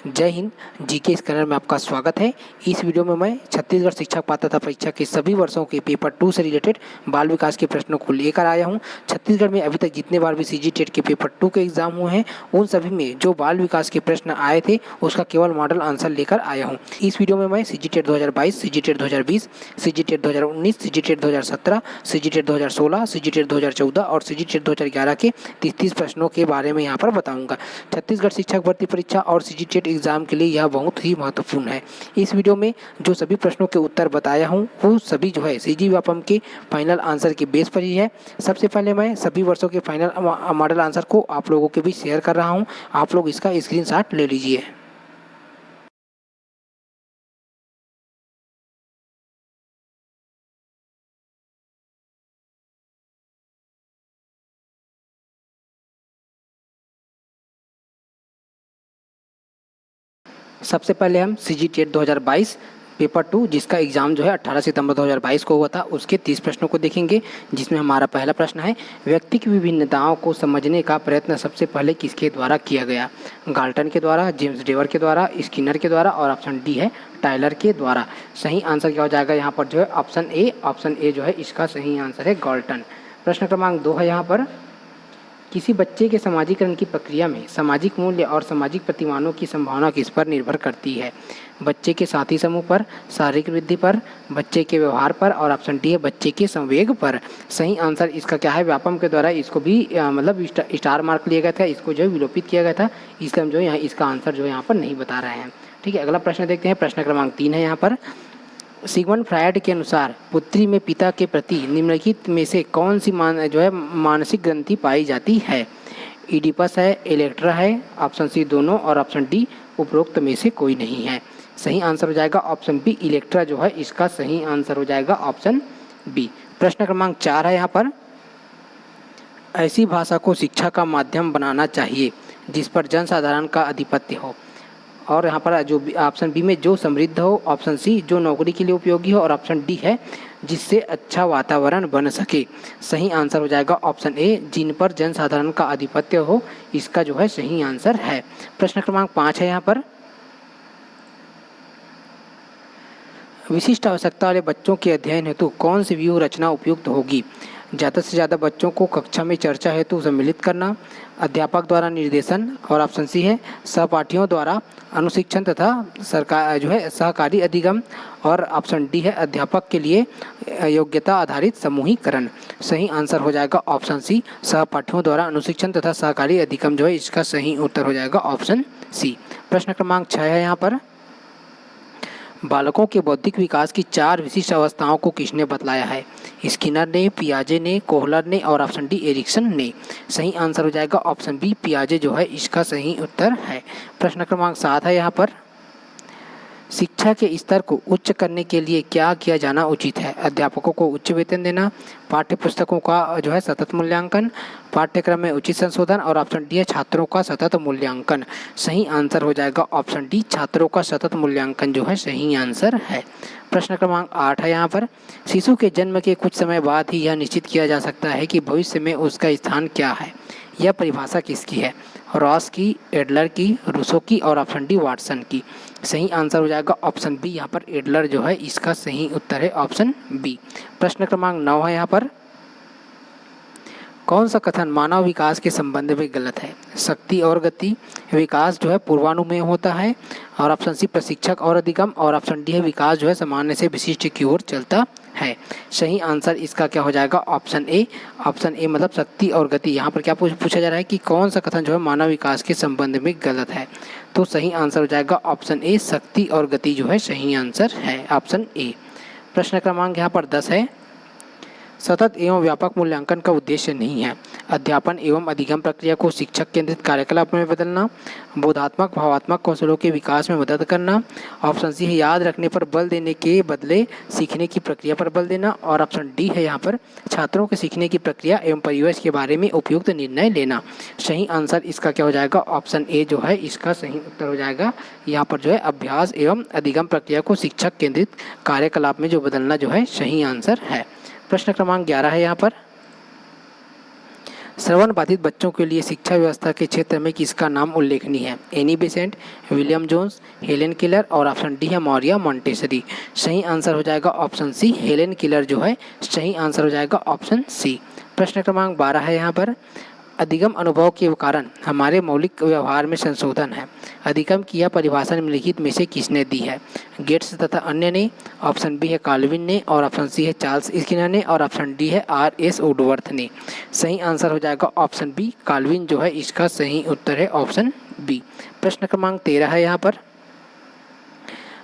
जय Hind. GK scanner में आपका स्वागत है। इस वीडियो में मैं छत्तीसगढ़ शिक्षक पात्रता परीक्षा के सभी वर्षों के पेपर 2 से रिलेटेड बाल विकास के प्रश्नों को लेकर आया हूं। छत्तीसगढ़ में अभी तक जितने बार भी सीजी टेट के पेपर 2 के एग्जाम हुए हैं उन सभी में जो बाल विकास के प्रश्न आए थे उसका केवल मॉडल आंसर लेकर आया हूँ। इस वीडियो में मैं CG TET 2022, CG TET 2020, CG TET 2019, CG TET 2017, CG TET 2016, CG TET 2014 और सीजी टेट 2011 के 30 प्रश्नों के बारे में यहाँ पर बताऊंगा। छत्तीसगढ़ शिक्षक भर्ती परीक्षा और सीजी टेट एग्जाम के लिए यह बहुत ही महत्वपूर्ण है। इस वीडियो में जो सभी प्रश्नों के उत्तर बताया हूँ वो सभी जो है सीजी व्यापम के फाइनल आंसर के बेस पर ही है। सबसे पहले मैं सभी वर्षों के फाइनल मॉडल आंसर को आप लोगों के बीच शेयर कर रहा हूँ। आप लोग इसका स्क्रीनशॉट ले लीजिए। सबसे पहले हम सीजी टेट 2022 पेपर 2 जिसका एग्जाम जो है 18 सितंबर 2022 को हुआ था उसके 30 प्रश्नों को देखेंगे। जिसमें हमारा पहला प्रश्न है, व्यक्ति की विभिन्नताओं को समझने का प्रयत्न सबसे पहले किसके द्वारा किया गया? गाल्टन के द्वारा, जेम्स डेवर के द्वारा, स्किनर के द्वारा और ऑप्शन डी है टायलर के द्वारा। सही आंसर क्या हो जाएगा यहाँ पर जो है ऑप्शन ए जो है इसका सही आंसर है गाल्टन। प्रश्न क्रमांक 2 है यहाँ पर, किसी बच्चे के समाजीकरण की प्रक्रिया में सामाजिक मूल्य और सामाजिक प्रतिमानों की संभावना किस पर निर्भर करती है? बच्चे के साथी समूह पर, शारीरिक वृद्धि पर, बच्चे के व्यवहार पर और ऑप्शन डी है बच्चे के संवेग पर। सही आंसर इसका क्या है? व्यापम के द्वारा इसको भी मतलब स्टार मार्क लिया गया था, इसको जो है विलोपित किया गया था, इसलिए हम जो है यहाँ इसका आंसर जो है यहाँ पर नहीं बता रहे हैं। ठीक है, अगला प्रश्न देखते हैं। प्रश्न क्रमांक 3 है यहाँ पर, सिगमंड फ्रायड के अनुसार पुत्री में पिता के प्रति निम्नलिखित में से कौन सी मानसिक ग्रंथि पाई जाती है? इडिपस है, इलेक्ट्रा है, ऑप्शन सी दोनों और ऑप्शन डी उपरोक्त में से कोई नहीं है। सही आंसर हो जाएगा ऑप्शन बी, इलेक्ट्रा जो है इसका सही आंसर हो जाएगा ऑप्शन बी। प्रश्न क्रमांक 4 है यहाँ पर, ऐसी भाषा को शिक्षा का माध्यम बनाना चाहिए जिस पर जनसाधारण का आधिपत्य हो। और यहाँ पर जो ऑप्शन बी में जो समृद्ध हो, ऑप्शन सी जो नौकरी के लिए उपयोगी हो और ऑप्शन डी है जिससे अच्छा वातावरण बन सके। सही आंसर हो जाएगा ऑप्शन ए, जिन पर जनसाधारण का आधिपत्य हो, इसका जो है सही आंसर है। प्रश्न क्रमांक 5 है यहाँ पर, विशिष्ट आवश्यकता वाले बच्चों के अध्ययन हेतु कौन सी व्यूह रचना उपयुक्त होगी? ज़्यादा से ज़्यादा बच्चों को कक्षा में चर्चा हेतु सम्मिलित करना, अध्यापक द्वारा निर्देशन और ऑप्शन सी है सहपाठियों द्वारा अनुशिक्षण तथा सरकार जो है सहकारी अधिगम और ऑप्शन डी है अध्यापक के लिए योग्यता आधारित समूहीकरण। सही आंसर हो जाएगा ऑप्शन सी, सहपाठियों द्वारा अनुशिक्षण तथा सहकारी अधिगम जो है इसका सही उत्तर हो जाएगा ऑप्शन सी। प्रश्न क्रमांक 6 है यहाँ पर, बालकों के बौद्धिक विकास की 4 विशिष्ट अवस्थाओं को किसने बतलाया है? स्किनर ने, पियाजे ने, कोहलर ने और ऑप्शन डी एरिक्सन ने। सही आंसर हो जाएगा ऑप्शन बी, पियाजे जो है इसका सही उत्तर है। प्रश्न क्रमांक 7 है यहाँ पर, शिक्षा के स्तर को उच्च करने के लिए क्या किया जाना उचित है? अध्यापकों को उच्च वेतन देना, पाठ्य पुस्तकों का जो है सतत मूल्यांकन, पाठ्यक्रम में उचित संशोधन और ऑप्शन डी है छात्रों का सतत मूल्यांकन। सही आंसर हो जाएगा ऑप्शन डी, छात्रों का सतत मूल्यांकन जो है सही आंसर है। प्रश्न क्रमांक 8 है यहाँ पर, शिशु के जन्म के कुछ समय बाद ही यह निश्चित किया जा सकता है कि भविष्य में उसका स्थान क्या है। यह परिभाषा किसकी है? रॉस की, एडलर की, रूसो की और ऑप्शन डी वाटसन की। सही आंसर हो जाएगा ऑप्शन बी, यहाँ पर एडलर जो है इसका सही उत्तर है ऑप्शन बी। प्रश्न क्रमांक 9 है यहाँ पर, कौन सा कथन मानव विकास के संबंध में गलत है? शक्ति और गति, विकास जो है पूर्वानुमेय होता है और ऑप्शन सी प्रशिक्षक और अधिगम और ऑप्शन डी है विकास जो है सामान्य से विशिष्ट की ओर चलता है। सही आंसर इसका क्या हो जाएगा ऑप्शन ए मतलब शक्ति और गति। यहाँ पर क्या पूछा जा रहा है कि कौन सा कथन जो है मानव विकास के संबंध में गलत है, तो सही आंसर हो जाएगा ऑप्शन ए, शक्ति और गति जो है सही आंसर है ऑप्शन ए। प्रश्न क्रमांक यहाँ पर 10 है, सतत एवं व्यापक मूल्यांकन का उद्देश्य नहीं है। अध्यापन एवं अधिगम प्रक्रिया को शिक्षक केंद्रित कार्यकलाप में बदलना, बोधात्मक भावात्मक कौशलों के विकास में मदद करना, ऑप्शन सी है याद रखने पर बल देने के बदले सीखने की प्रक्रिया पर बल देना और ऑप्शन डी है यहाँ पर छात्रों के सीखने की प्रक्रिया एवं परिवेश के बारे में उपयुक्त निर्णय लेना। सही आंसर इसका क्या हो जाएगा ऑप्शन ए जो है इसका सही उत्तर हो जाएगा। यहाँ पर जो है अभ्यास एवं अधिगम प्रक्रिया को शिक्षक केंद्रित कार्यकलाप में जो बदलना जो है सही आंसर है। प्रश्न क्रमांक 11 है यहाँ पर, श्रवण बाधित बच्चों के लिए शिक्षा व्यवस्था के क्षेत्र में किसका नाम उल्लेखनीय है? Annie Besant, William Jones, Helen Keller और ऑप्शन डी है मौर्या मॉन्टेसरी। सही आंसर हो जाएगा ऑप्शन सी, हेलेन केलर जो है सही आंसर हो जाएगा ऑप्शन सी। प्रश्न क्रमांक 12 है यहाँ पर, अधिगम अनुभव के कारण हमारे मौलिक व्यवहार में संशोधन है। अधिगम की यह परिभाषा निम्नलिखित में से किसने दी है? गेट्स तथा अन्य ने, ऑप्शन बी है कार्लविन ने और ऑप्शन सी है चार्ल्स स्किनर ने और ऑप्शन डी है आर.एस. वुडवर्थ ने। सही आंसर हो जाएगा ऑप्शन बी, कार्लविन जो है इसका सही उत्तर है ऑप्शन बी। प्रश्न क्रमांक 13 है यहाँ पर,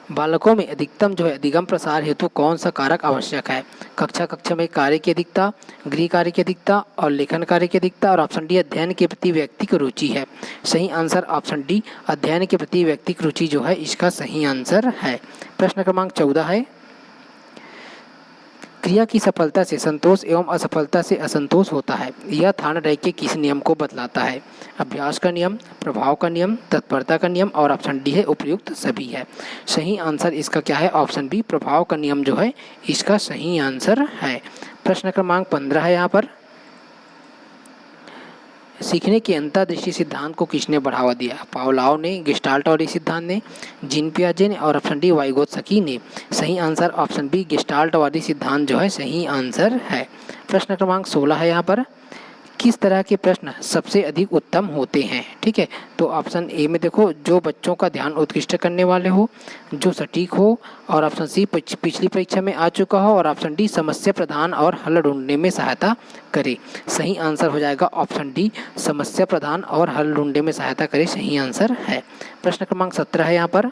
बालकों में अधिकतम जो है अधिगम प्रसार हेतु कौन सा कारक आवश्यक है? कक्षा में कार्य की अधिकता, गृह कार्य की अधिकता और लेखन कार्य की अधिकता और ऑप्शन डी अध्ययन के प्रति व्यक्ति की रुचि है। सही आंसर ऑप्शन डी, अध्ययन के प्रति व्यक्ति की रुचि जो है इसका सही आंसर है। प्रश्न क्रमांक 14 है, क्रिया की सफलता से संतोष एवं असफलता से असंतोष होता है। यह थार्नडाइक के किस नियम को बतलाता है? अभ्यास का नियम, प्रभाव का नियम, तत्परता का नियम और ऑप्शन डी है उपयुक्त सभी है। सही आंसर इसका क्या है? ऑप्शन बी, प्रभाव का नियम जो है इसका सही आंसर है। प्रश्न क्रमांक 15 है यहाँ पर, सीखने के अंतर्दृष्टि सिद्धांत को किसने बढ़ावा दिया? पावलोव ने, गेस्टाल्टवादी सिद्धांत ने, जीन पियाजे ने और ऑप्शन डी वाइगोत्स्की ने। सही आंसर ऑप्शन बी, गेस्टाल्टवादी सिद्धांत जो है सही आंसर है। प्रश्न क्रमांक 16 है यहाँ पर, किस तरह के प्रश्न सबसे अधिक उत्तम होते हैं? ठीक है, तो ऑप्शन ए में देखो, जो बच्चों का ध्यान उत्कृष्ट करने वाले हो, जो सटीक हो और ऑप्शन सी पिछली परीक्षा में आ चुका हो और ऑप्शन डी समस्या प्रधान और हल ढूंढने में सहायता करे। सही आंसर हो जाएगा ऑप्शन डी, समस्या प्रधान और हल ढूंढने में सहायता करे सही आंसर है। प्रश्न क्रमांक 17 है यहाँ पर,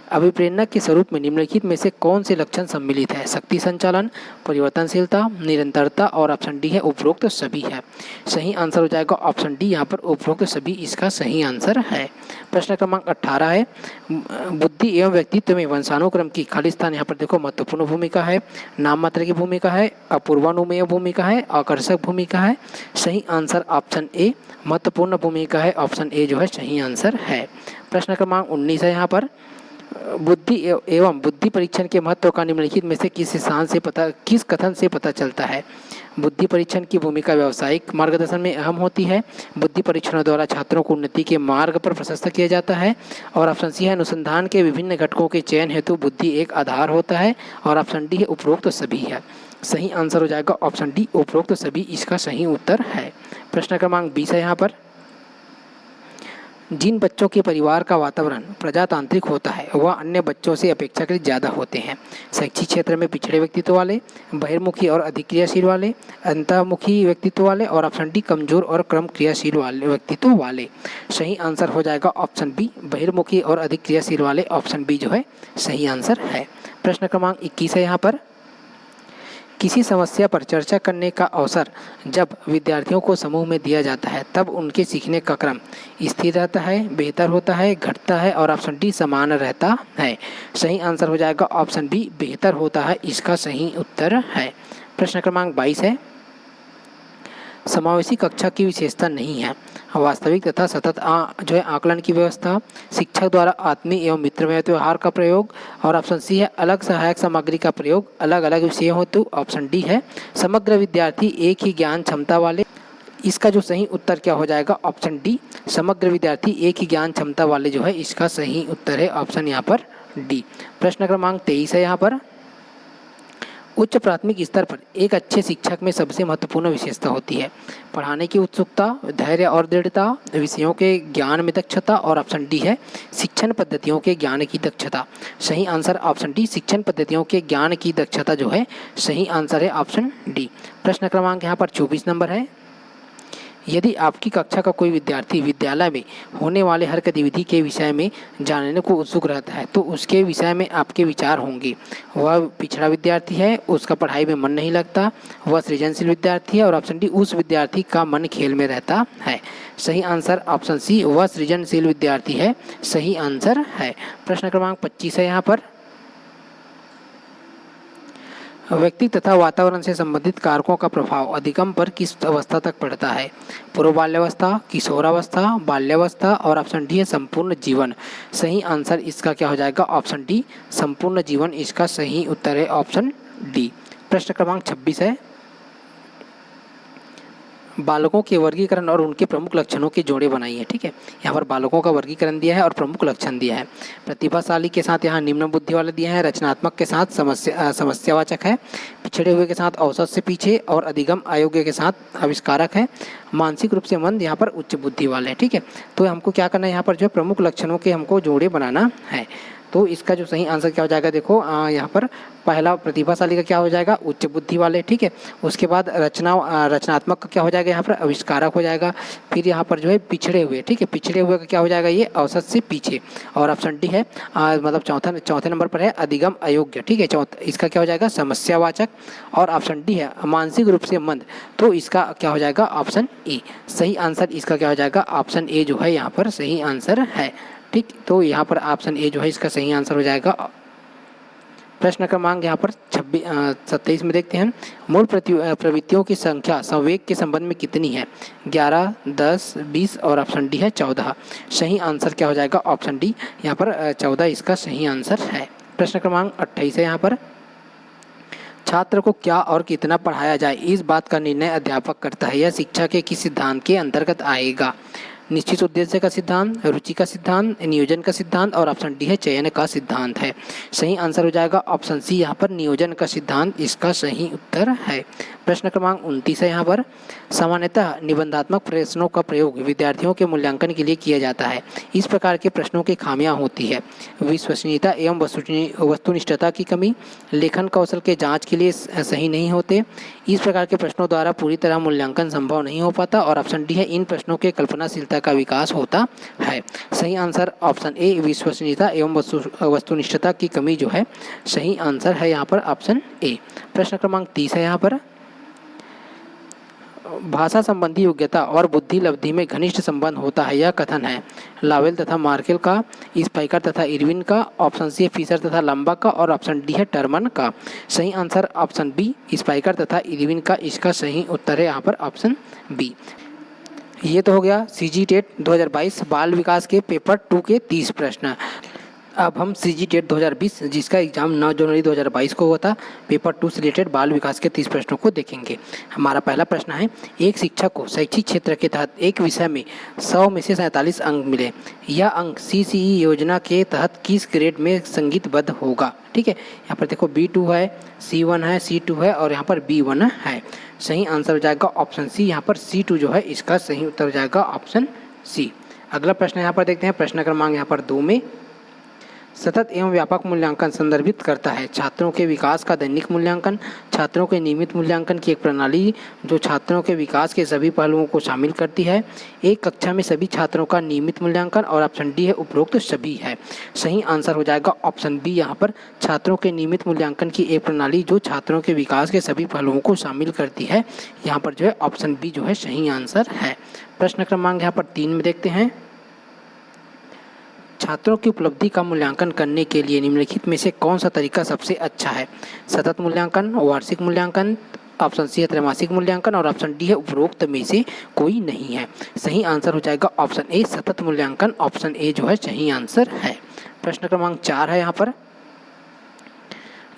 अभिप्रेरणा के स्वरूप में निम्नलिखित में से कौन से लक्षण सम्मिलित है? शक्ति संचालन, परिवर्तनशीलता, निरंतरता और ऑप्शन डी है उपरोक्त सभी है। सही आंसर हो जाएगा ऑप्शन डी, यहाँ पर उपरोक्त सभी इसका सही आंसर है। प्रश्न क्रमांक 18 है, बुद्धि एवं व्यक्तित्व में वंशानुक्रम की खालिस्तान यहाँ पर देखो महत्वपूर्ण भूमिका है, नाम मात्र की भूमिका है, अपूर्वानुमेय भूमिका है, आकर्षक भूमिका है। सही आंसर ऑप्शन ए, महत्वपूर्ण भूमिका है, ऑप्शन ए जो है सही आंसर है। प्रश्न क्रमांक 19 है यहाँ पर, बुद्धि एवं बुद्धि परीक्षण के महत्व का निम्नलिखित में से किस कथन से पता चलता है? बुद्धि परीक्षण की भूमिका व्यावसायिक मार्गदर्शन में अहम होती है, बुद्धि परीक्षणों द्वारा छात्रों को उन्नति के मार्ग पर प्रशस्त किया जाता है और ऑप्शन सी है अनुसंधान के विभिन्न घटकों के चयन हेतु बुद्धि एक आधार होता है और ऑप्शन डी है उपरोक्त सभी है। सही आंसर हो जाएगा ऑप्शन डी, उपरोक्त सभी इसका सही उत्तर है। प्रश्न क्रमांक 20 है यहाँ पर, जिन बच्चों के परिवार का वातावरण प्रजातांत्रिक होता है वह अन्य बच्चों से अपेक्षाकृत ज़्यादा होते हैं। शैक्षिक क्षेत्र में पिछड़े व्यक्तित्व वाले, बहिर्मुखी और अधिक क्रियाशील वाले, अंतर्मुखी व्यक्तित्व वाले और ऑप्शन डी कमजोर और कम क्रियाशील वाले व्यक्तित्व वाले। सही आंसर हो जाएगा ऑप्शन बी, बहिर्मुखी और अधिक क्रियाशील वाले, ऑप्शन बी जो है सही आंसर है। प्रश्न क्रमांक 21 है यहाँ पर, किसी समस्या पर चर्चा करने का अवसर जब विद्यार्थियों को समूह में दिया जाता है तब उनके सीखने का क्रम स्थिर रहता है, बेहतर होता है, घटता है और ऑप्शन डी समान रहता है। सही आंसर हो जाएगा ऑप्शन बी, बेहतर होता है, इसका सही उत्तर है। प्रश्न क्रमांक 22 है, समावेशी कक्षा की विशेषता नहीं है। वास्तविक तथा सतत जो है आकलन की व्यवस्था, शिक्षक द्वारा आत्मीय एवं मित्रमय व्यवहार का प्रयोग और ऑप्शन सी है अलग सहायक सामग्री का प्रयोग अलग अलग विषयों हेतु, ऑप्शन डी है समग्र विद्यार्थी एक ही ज्ञान क्षमता वाले। इसका जो सही उत्तर क्या हो जाएगा? ऑप्शन डी, समग्र विद्यार्थी एक ही ज्ञान क्षमता वाले जो है इसका सही उत्तर है ऑप्शन यहाँ पर डी। प्रश्न क्रमांक 23 है यहाँ पर, उच्च प्राथमिक स्तर पर एक अच्छे शिक्षक में सबसे महत्वपूर्ण विशेषता होती है पढ़ाने की उत्सुकता, धैर्य और दृढ़ता, विषयों के ज्ञान में दक्षता और ऑप्शन डी है शिक्षण पद्धतियों के ज्ञान की दक्षता। सही आंसर ऑप्शन डी, शिक्षण पद्धतियों के ज्ञान की दक्षता जो है सही आंसर है ऑप्शन डी। प्रश्न क्रमांक यहाँ पर 24 नंबर है, यदि आपकी कक्षा का कोई विद्यार्थी विद्यालय में होने वाले हर गतिविधि के विषय में जानने को उत्सुक रहता है तो उसके विषय में आपके विचार होंगे। वह पिछड़ा विद्यार्थी है, उसका पढ़ाई में मन नहीं लगता, वह सृजनशील विद्यार्थी है और ऑप्शन डी उस विद्यार्थी का मन खेल में रहता है। सही आंसर ऑप्शन सी, वह सृजनशील विद्यार्थी है, सही आंसर है। प्रश्न क्रमांक 25 है यहाँ पर, व्यक्ति तथा वातावरण से संबंधित कारकों का प्रभाव अधिगम पर किस अवस्था तक पड़ता है? पूर्व बाल्यावस्था, किशोरावस्था, बाल्यावस्था और ऑप्शन डी है संपूर्ण जीवन। सही आंसर इसका क्या हो जाएगा? ऑप्शन डी, संपूर्ण जीवन इसका सही उत्तर है ऑप्शन डी। प्रश्न क्रमांक 26 है, बालकों के वर्गीकरण और उनके प्रमुख लक्षणों की जोड़े बनाई है। ठीक है, यहाँ पर बालकों का वर्गीकरण दिया है और प्रमुख लक्षण दिया है। प्रतिभाशाली के साथ यहाँ निम्न बुद्धि वाले दिया है, रचनात्मक के साथ समस्यावाचक है, पिछड़े हुए के साथ औसत से पीछे और अधिगम अयोग्य के साथ आविष्कारक है, मानसिक रूप से मंद यहाँ पर उच्च बुद्धि वाले है। ठीक है, तो हमको क्या करना है, यहाँ पर जो प्रमुख लक्षणों के हमको जोड़े बनाना है। तो इसका जो सही आंसर क्या हो जाएगा, देखो यहाँ पर पहला प्रतिभाशाली का क्या हो जाएगा, उच्च बुद्धि वाले। ठीक है, उसके बाद रचनात्मक का क्या हो जाएगा, यहाँ पर आविष्कारक हो जाएगा। फिर यहाँ पर जो है पिछड़े हुए, ठीक है, पिछड़े हुए का क्या हो जाएगा, ये औसत से पीछे। और ऑप्शन डी है मतलब चौथे नंबर पर है अधिगम अयोग्य। ठीक है, इसका क्या हो जाएगा, समस्यावाचक। और ऑप्शन डी है मानसिक रूप से मंद, तो इसका क्या हो जाएगा, ऑप्शन ए। सही आंसर इसका क्या हो जाएगा, ऑप्शन ए जो है यहाँ पर सही आंसर है। ठीक, तो यहाँ पर ऑप्शन ए जो है इसका सही आंसर हो जाएगा। प्रश्न क्रमांक यहाँ पर 27 में देखते हैं, मूल प्रवृत्तियों की संख्या संवेग के संबंध में कितनी है, 11, 10, 20 और ऑप्शन डी है 14। सही आंसर क्या हो जाएगा, ऑप्शन डी यहाँ पर 14 इसका सही आंसर है। प्रश्न क्रमांक 28 है यहाँ पर, छात्र को क्या और कितना पढ़ाया जाए इस बात का निर्णय अध्यापक करता है, यह शिक्षा के किस सिद्धांत के अंतर्गत आएगा, निश्चित उद्देश्य का सिद्धांत, रुचि का सिद्धांत, नियोजन का सिद्धांत और ऑप्शन डी है चयन का सिद्धांत है। सही आंसर हो जाएगा ऑप्शन सी, यहाँ पर नियोजन का सिद्धांत इसका सही उत्तर है। प्रश्न क्रमांक 29 है यहाँ पर, सामान्यतः निबंधात्मक प्रश्नों का प्रयोग विद्यार्थियों के मूल्यांकन के लिए किया जाता है, इस प्रकार के प्रश्नों की खामियां होती है, विश्वसनीयता एवं वस्तुनिष्ठता की कमी, लेखन कौशल के जांच के लिए सही नहीं होते, इस प्रकार के प्रश्नों द्वारा पूरी तरह मूल्यांकन संभव नहीं हो पाता और ऑप्शन डी है इन प्रश्नों के कल्पनाशीलता का विकास होता है। सही आंसर ऑप्शन ए, विश्वसनीयता एवं वस्तुनिष्ठता की कमी जो है सही आंसर है यहाँ पर ऑप्शन ए। प्रश्न क्रमांक 30 है यहाँ पर, भाषा संबंधी योग्यता और बुद्धि लब्धि में घनिष्ठ संबंध होता है, यह कथन है लावेल तथा मार्केल का, स्पाइकर तथा इरविन का, ऑप्शन सी है फिशर तथा लंबा का और ऑप्शन डी है टर्मन का। सही आंसर ऑप्शन बी, स्पाइकर तथा इरविन का, इसका सही उत्तर है यहाँ पर ऑप्शन बी। ये तो हो गया सीजी टेट 2022 बाल विकास के पेपर 2 के 30 प्रश्न। अब हम सीजी टेट 2020 जिसका एग्जाम 9 जनवरी 2022 को हुआ था, पेपर 2 से रिलेटेड बाल विकास के 30 प्रश्नों को देखेंगे। हमारा पहला प्रश्न है, एक शिक्षक को शैक्षिक क्षेत्र के तहत एक विषय में 100 में से 47 अंक मिले, यह अंक सीसीई योजना के तहत किस ग्रेड में संगीतबद्ध होगा। ठीक है, यहाँ पर देखो B2 है, C1 है, C2 है और यहाँ पर B1 है। सही आंसर हो जाएगा ऑप्शन सी, यहाँ पर C2 जो है इसका सही उत्तर हो जाएगा ऑप्शन सी। अगला प्रश्न यहाँ पर देखते हैं, प्रश्न क्रमांक यहाँ पर 2 में, सतत एवं व्यापक मूल्यांकन संदर्भित करता है छात्रों के विकास का दैनिक मूल्यांकन, छात्रों के नियमित मूल्यांकन की एक प्रणाली जो छात्रों के विकास के सभी पहलुओं को शामिल करती है, एक कक्षा में सभी छात्रों का नियमित मूल्यांकन और ऑप्शन डी है उपरोक्त सभी है। सही आंसर हो जाएगा ऑप्शन बी, यहाँ पर छात्रों के नियमित मूल्यांकन की एक प्रणाली जो छात्रों के विकास के सभी पहलुओं को शामिल करती है, यहाँ पर जो है ऑप्शन बी जो है सही आंसर है। प्रश्न क्रमांक यहाँ पर 3 में देखते हैं, छात्रों की उपलब्धि का मूल्यांकन करने के लिए निम्नलिखित में से कौन सा तरीका सबसे अच्छा है, सतत मूल्यांकन, वार्षिक मूल्यांकन, ऑप्शन सी है त्रैमासिक मूल्यांकन और ऑप्शन डी है उपरोक्त में से कोई नहीं है। सही आंसर हो जाएगा ऑप्शन ए, सतत मूल्यांकन, ऑप्शन ए जो है सही आंसर है। प्रश्न क्रमांक 4 है यहाँ पर,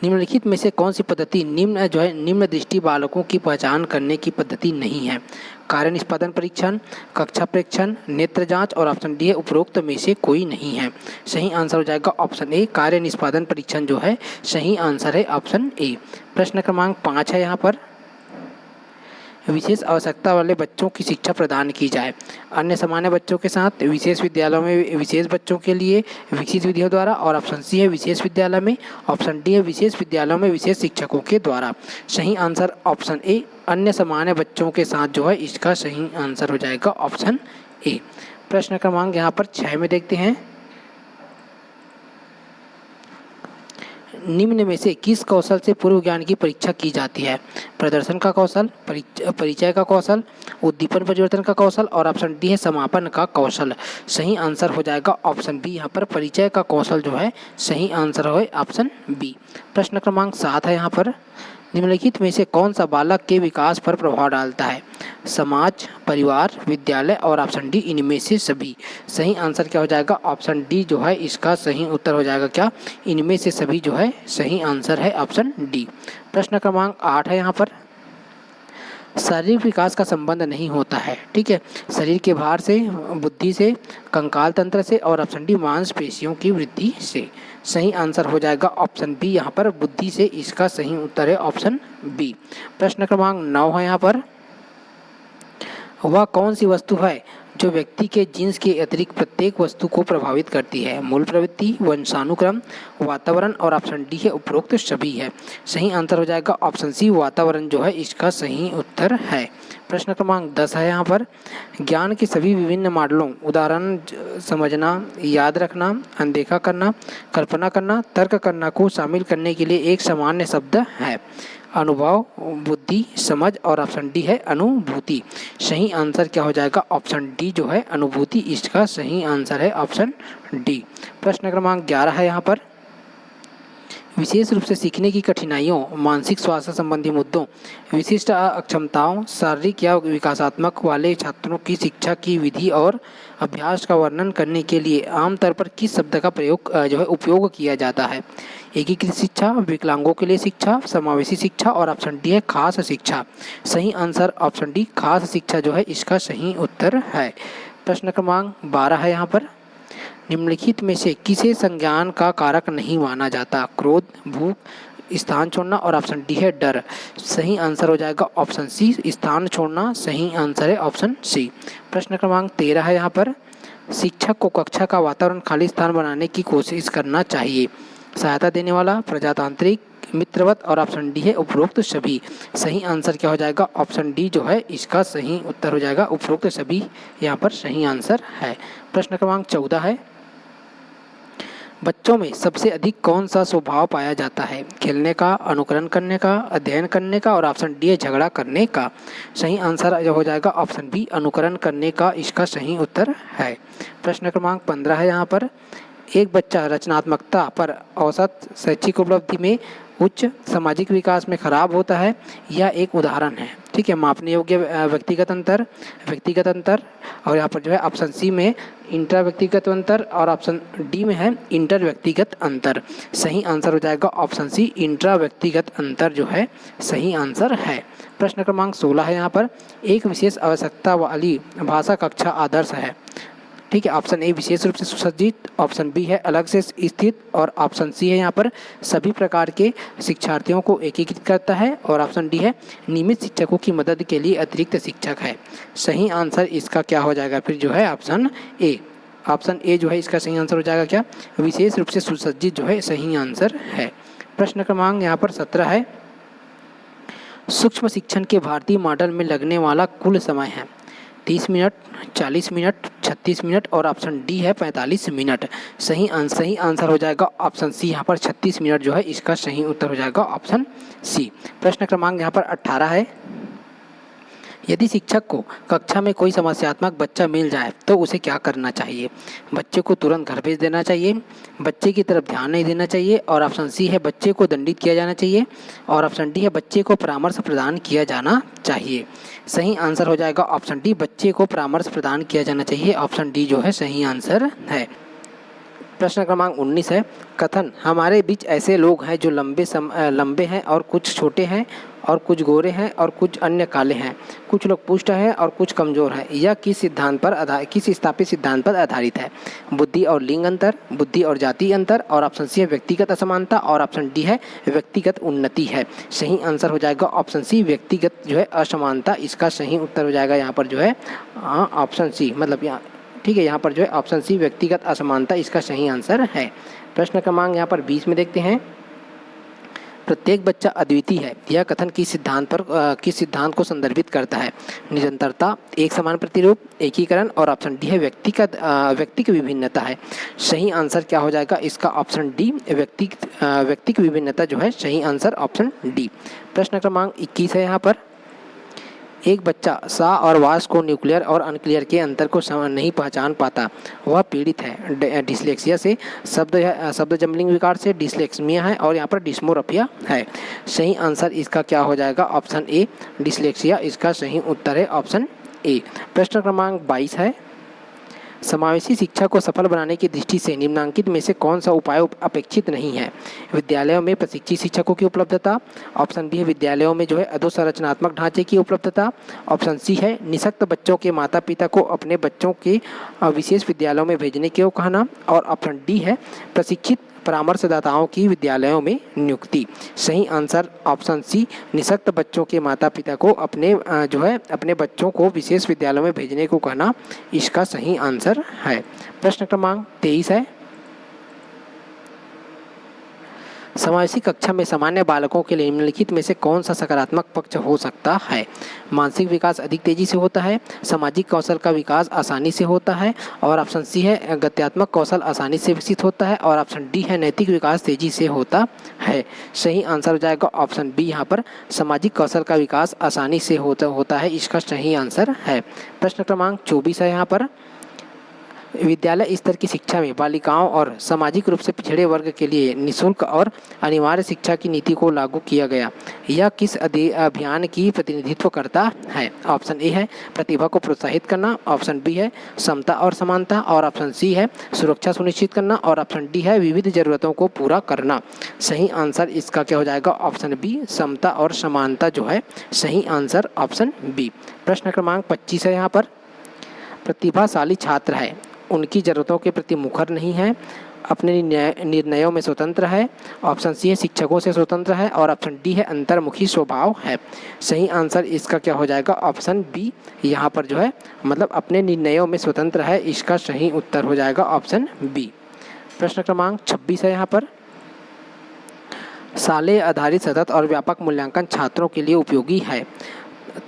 निम्नलिखित में से कौन सी पद्धति निम्न दृष्टि बालकों की पहचान करने की पद्धति नहीं है, कार्य निष्पादन परीक्षण, कक्षा परीक्षण, नेत्र जांच और ऑप्शन डी है उपरोक्त में से कोई नहीं है। सही आंसर हो जाएगा ऑप्शन ए, कार्य निष्पादन परीक्षण जो है सही आंसर है ऑप्शन ए। प्रश्न क्रमांक 5 है यहाँ पर, विशेष आवश्यकता वाले बच्चों की शिक्षा प्रदान की जाए, अन्य सामान्य बच्चों के साथ, विशेष विद्यालयों में विशेष बच्चों के लिए विशेष विधियों द्वारा और ऑप्शन सी है विशेष विद्यालय में, ऑप्शन डी है विशेष विद्यालयों में विशेष शिक्षकों के द्वारा। सही आंसर ऑप्शन ए, अन्य सामान्य बच्चों के साथ जो है इसका सही आंसर हो जाएगा ऑप्शन ए। प्रश्न क्रमांक यहाँ पर 6 में देखते हैं, निम्न में से किस कौशल से पूर्व ज्ञान की परीक्षा की जाती है, प्रदर्शन का कौशल, परिचय का कौशल, उद्दीपन परिवर्तन का कौशल और ऑप्शन डी है समापन का कौशल। सही आंसर हो जाएगा ऑप्शन बी, यहाँ पर परिचय का कौशल जो है सही आंसर है ऑप्शन बी। प्रश्न क्रमांक 7 है यहाँ पर, निम्नलिखित में से कौन सा बालक के विकास पर प्रभाव डालता है, समाज, परिवार, विद्यालय और ऑप्शन डी इनमें से सभी। सही आंसर क्या हो जाएगा ऑप्शन डी जो है इसका सही उत्तर हो जाएगा क्या, इनमें से सभी जो है सही आंसर है ऑप्शन डी। प्रश्न क्रमांक 8 है यहाँ पर, शारीरिक विकास का संबंध नहीं होता है। ठीक है, शरीर के भार से, बुद्धि से, कंकाल तंत्र से और ऑप्शन डी मांसपेशियों की वृद्धि से। सही आंसर हो जाएगा ऑप्शन बी, यहाँ पर बुद्धि से इसका सही उत्तर है ऑप्शन बी। प्रश्न क्रमांक 9 है यहाँ पर, वह कौन सी वस्तु है जो व्यक्ति के जीन्स के अतिरिक्त प्रत्येक वस्तु को प्रभावित करती है? मूल प्रवृत्ति, वंशानुक्रम, वातावरण और ऑप्शन डी है उपरोक्त सभी है। सही आंसर हो जाएगा ऑप्शन सी, वातावरण जो है इसका सही उत्तर है। प्रश्न क्रमांक 10 है यहाँ पर, ज्ञान के सभी विभिन्न मॉडलों उदाहरण समझना, याद रखना, अनदेखा करना, कल्पना करना, तर्क करना को शामिल करने के लिए एक सामान्य शब्द है। अनुभव, बुद्धि, समझ और ऑप्शन डी है अनुभूति। सही आंसर क्या हो जाएगा? ऑप्शन डी जो है अनुभूति, इसका सही आंसर है ऑप्शन डी। प्रश्न क्रमांक 11 है यहाँ पर, विशेष रूप से सीखने की कठिनाइयों, मानसिक स्वास्थ्य संबंधी मुद्दों, विशिष्ट अक्षमताओं, शारीरिक या विकासात्मक वाले छात्रों की शिक्षा की विधि और अभ्यास का वर्णन करने के लिए आमतौर पर किस शब्द का प्रयोग जो है उपयोग किया जाता है? एकीकृत शिक्षा, विकलांगों के लिए शिक्षा, समावेशी शिक्षा और ऑप्शन डी है खास शिक्षा। सही आंसर ऑप्शन डी खास शिक्षा जो है इसका सही उत्तर है। प्रश्न क्रमांक 12 है यहाँ पर, निम्नलिखित में से किसे संज्ञान का कारक नहीं माना जाता? क्रोध, भूख, स्थान छोड़ना और ऑप्शन डी है डर। सही आंसर हो जाएगा ऑप्शन सी, स्थान छोड़ना। सही आंसर है ऑप्शन सी। प्रश्न क्रमांक 13 है यहाँ पर, शिक्षक को कक्षा का वातावरण खाली स्थान बनाने की कोशिश करना चाहिए। सहायता देने वाला, प्रजातांत्रिक, मित्रवत और ऑप्शन डी है उपरोक्त सभी। सही आंसर क्या हो जाएगा? ऑप्शन डी जो है इसका सही उत्तर हो जाएगा उपरोक्त सभी, यहाँ पर सही आंसर है। प्रश्न क्रमांक 14 है, बच्चों में सबसे अधिक कौन सा स्वभाव पाया जाता है? खेलने का, अनुकरण करने का, अध्ययन करने का और ऑप्शन डी है झगड़ा करने का। सही आंसर जो हो जाएगा ऑप्शन बी, अनुकरण करने का, इसका सही उत्तर है। प्रश्न क्रमांक 15 है यहाँ पर, एक बच्चा रचनात्मकता पर औसत शैक्षिक उपलब्धि में उच्च, सामाजिक विकास में खराब होता है, यह एक उदाहरण है। ठीक है, मापने योग्य व्यक्तिगत अंतर और यहाँ पर जो है ऑप्शन सी में इंटर व्यक्तिगत अंतर और ऑप्शन डी में है इंटर व्यक्तिगत अंतर। सही आंसर हो जाएगा ऑप्शन सी, इंट्रा व्यक्तिगत अंतर जो है सही आंसर है। प्रश्न क्रमांक 16 है यहाँ पर, एक विशेष आवश्यकता वाली भाषा कक्षा आदर्श है। ठीक है, ऑप्शन ए विशेष रूप से सुसज्जित, ऑप्शन बी है अलग से स्थित और ऑप्शन सी है यहाँ पर सभी प्रकार के शिक्षार्थियों को एकीकृत करता है और ऑप्शन डी है नियमित शिक्षकों की मदद के लिए अतिरिक्त शिक्षक है। सही आंसर इसका क्या हो जाएगा फिर जो है ऑप्शन ए। ऑप्शन ए जो है इसका सही आंसर हो जाएगा क्या? विशेष रूप से सुसज्जित जो है सही आंसर है। प्रश्न क्रमांक यहाँ पर 17 है, सूक्ष्म शिक्षण के भारतीय मॉडल में लगने वाला कुल समय है 30 मिनट, 40 मिनट, 36 मिनट और ऑप्शन डी है 45 मिनट। सही आंसर हो जाएगा ऑप्शन सी, यहाँ पर 36 मिनट जो है इसका सही उत्तर हो जाएगा ऑप्शन सी। प्रश्न क्रमांक यहाँ पर 18 है, यदि शिक्षक को कक्षा में कोई समस्यात्मक बच्चा मिल जाए तो उसे क्या करना चाहिए? बच्चे को तुरंत घर भेज देना चाहिए, बच्चे की तरफ ध्यान नहीं देना चाहिए और ऑप्शन सी है बच्चे को दंडित किया जाना चाहिए और ऑप्शन डी है बच्चे को परामर्श प्रदान किया जाना चाहिए। सही आंसर हो जाएगा ऑप्शन डी, बच्चे को परामर्श प्रदान किया जाना चाहिए। ऑप्शन डी जो है सही आंसर है। प्रश्न क्रमांक 19 है, कथन हमारे बीच ऐसे लोग हैं जो लंबे हैं और कुछ छोटे हैं और कुछ गोरे हैं और कुछ अन्य काले हैं, कुछ लोग पुष्ट हैं और कुछ कमजोर हैं, यह किस स्थापित सिद्धांत पर आधारित है? बुद्धि और लिंग अंतर, बुद्धि और जाति अंतर और ऑप्शन सी है व्यक्तिगत असमानता और ऑप्शन डी है व्यक्तिगत उन्नति है। सही आंसर हो जाएगा ऑप्शन सी, व्यक्तिगत जो है असमानता, इसका सही उत्तर हो जाएगा यहाँ पर जो है ऑप्शन सी, मतलब यहाँ ठीक है, यहाँ पर जो है ऑप्शन सी व्यक्तिगत असमानता इसका सही आंसर है। प्रश्न क्रमांक यहाँ पर 20 में देखते हैं, प्रत्येक बच्चा अद्वितीय है, यह कथन किस सिद्धांत को संदर्भित करता है? निरंतरता, एक समान प्रतिरूप, एकीकरण और ऑप्शन डी है व्यक्ति की विभिन्नता है। सही आंसर क्या हो जाएगा इसका? ऑप्शन डी व्यक्ति की विभिन्नता जो है सही आंसर ऑप्शन डी। प्रश्न क्रमांक 21 है यहाँ पर, एक बच्चा सा और वास को न्यूक्लियर और अनक्लियर के अंतर को नहीं पहचान पाता, वह पीड़ित है डिसलेक्सिया से, शब्द जम्बलिंग विकार से, डिसलेक्सिया है और यहाँ पर डिस्मोरफिया है। सही आंसर इसका क्या हो जाएगा? ऑप्शन ए डिसलेक्सिया, इसका सही उत्तर है ऑप्शन ए। प्रश्न क्रमांक 22 है, समावेशी शिक्षा को सफल बनाने की दृष्टि से निम्नांकित में से कौन सा उपाय अपेक्षित नहीं है? विद्यालयों में प्रशिक्षित शिक्षकों की उपलब्धता। ऑप्शन बी है विद्यालयों में जो है अधोसंरचनात्मक ढांचे की उपलब्धता। ऑप्शन सी है निःशक्त बच्चों के माता पिता को अपने बच्चों के विशेष विद्यालयों में भेजने को कहना। और ऑप्शन डी है प्रशिक्षित परामर्शदाताओं की विद्यालयों में नियुक्ति। सही आंसर ऑप्शन सी, निःशक्त बच्चों के माता पिता को अपने बच्चों को विशेष विद्यालयों में भेजने को कहना, इसका सही आंसर है। प्रश्न क्रमांक 23 है, समावेशी कक्षा में सामान्य बालकों के लिए निम्नलिखित में से कौन सा सकारात्मक पक्ष हो सकता है? मानसिक विकास अधिक तेजी से होता है, सामाजिक कौशल का विकास आसानी से होता है, और ऑप्शन सी है गत्यात्मक कौशल आसानी से विकसित होता है, और ऑप्शन डी है नैतिक विकास तेजी से होता है। सही आंसर हो जाएगा ऑप्शन बी, यहाँ पर सामाजिक कौशल का विकास आसानी से होता है, इसका सही आंसर है। प्रश्न क्रमांक 24 है, यहाँ पर विद्यालय स्तर की शिक्षा में बालिकाओं और सामाजिक रूप से पिछड़े वर्ग के लिए निःशुल्क और अनिवार्य शिक्षा की नीति को लागू किया गया। यह किस अभियान की प्रतिनिधित्व करता है? ऑप्शन ए है प्रतिभा को प्रोत्साहित करना, ऑप्शन बी है समता और समानता, और ऑप्शन सी है सुरक्षा सुनिश्चित करना, और ऑप्शन डी है विविध जरूरतों को पूरा करना। सही आंसर इसका क्या हो जाएगा? ऑप्शन बी, समता और समानता जो है सही आंसर ऑप्शन बी। प्रश्न क्रमांक 25 है, यहाँ पर प्रतिभाशाली छात्र है, उनकी ज़रूरतों के प्रति मुखर नहीं है, अपने निर्णयों में स्वतंत्र है, ऑप्शन सी है शिक्षकों से स्वतंत्र है, और ऑप्शन डी है अंतर्मुखी स्वभाव है। सही आंसर इसका क्या हो जाएगा? ऑप्शन बी, यहाँ पर जो है मतलब अपने निर्णयों में स्वतंत्र है, इसका सही उत्तर हो जाएगा ऑप्शन बी। प्रश्न क्रमांक 26 है, यहाँ पर साले आधारित सतत और व्यापक मूल्यांकन छात्रों के लिए उपयोगी है।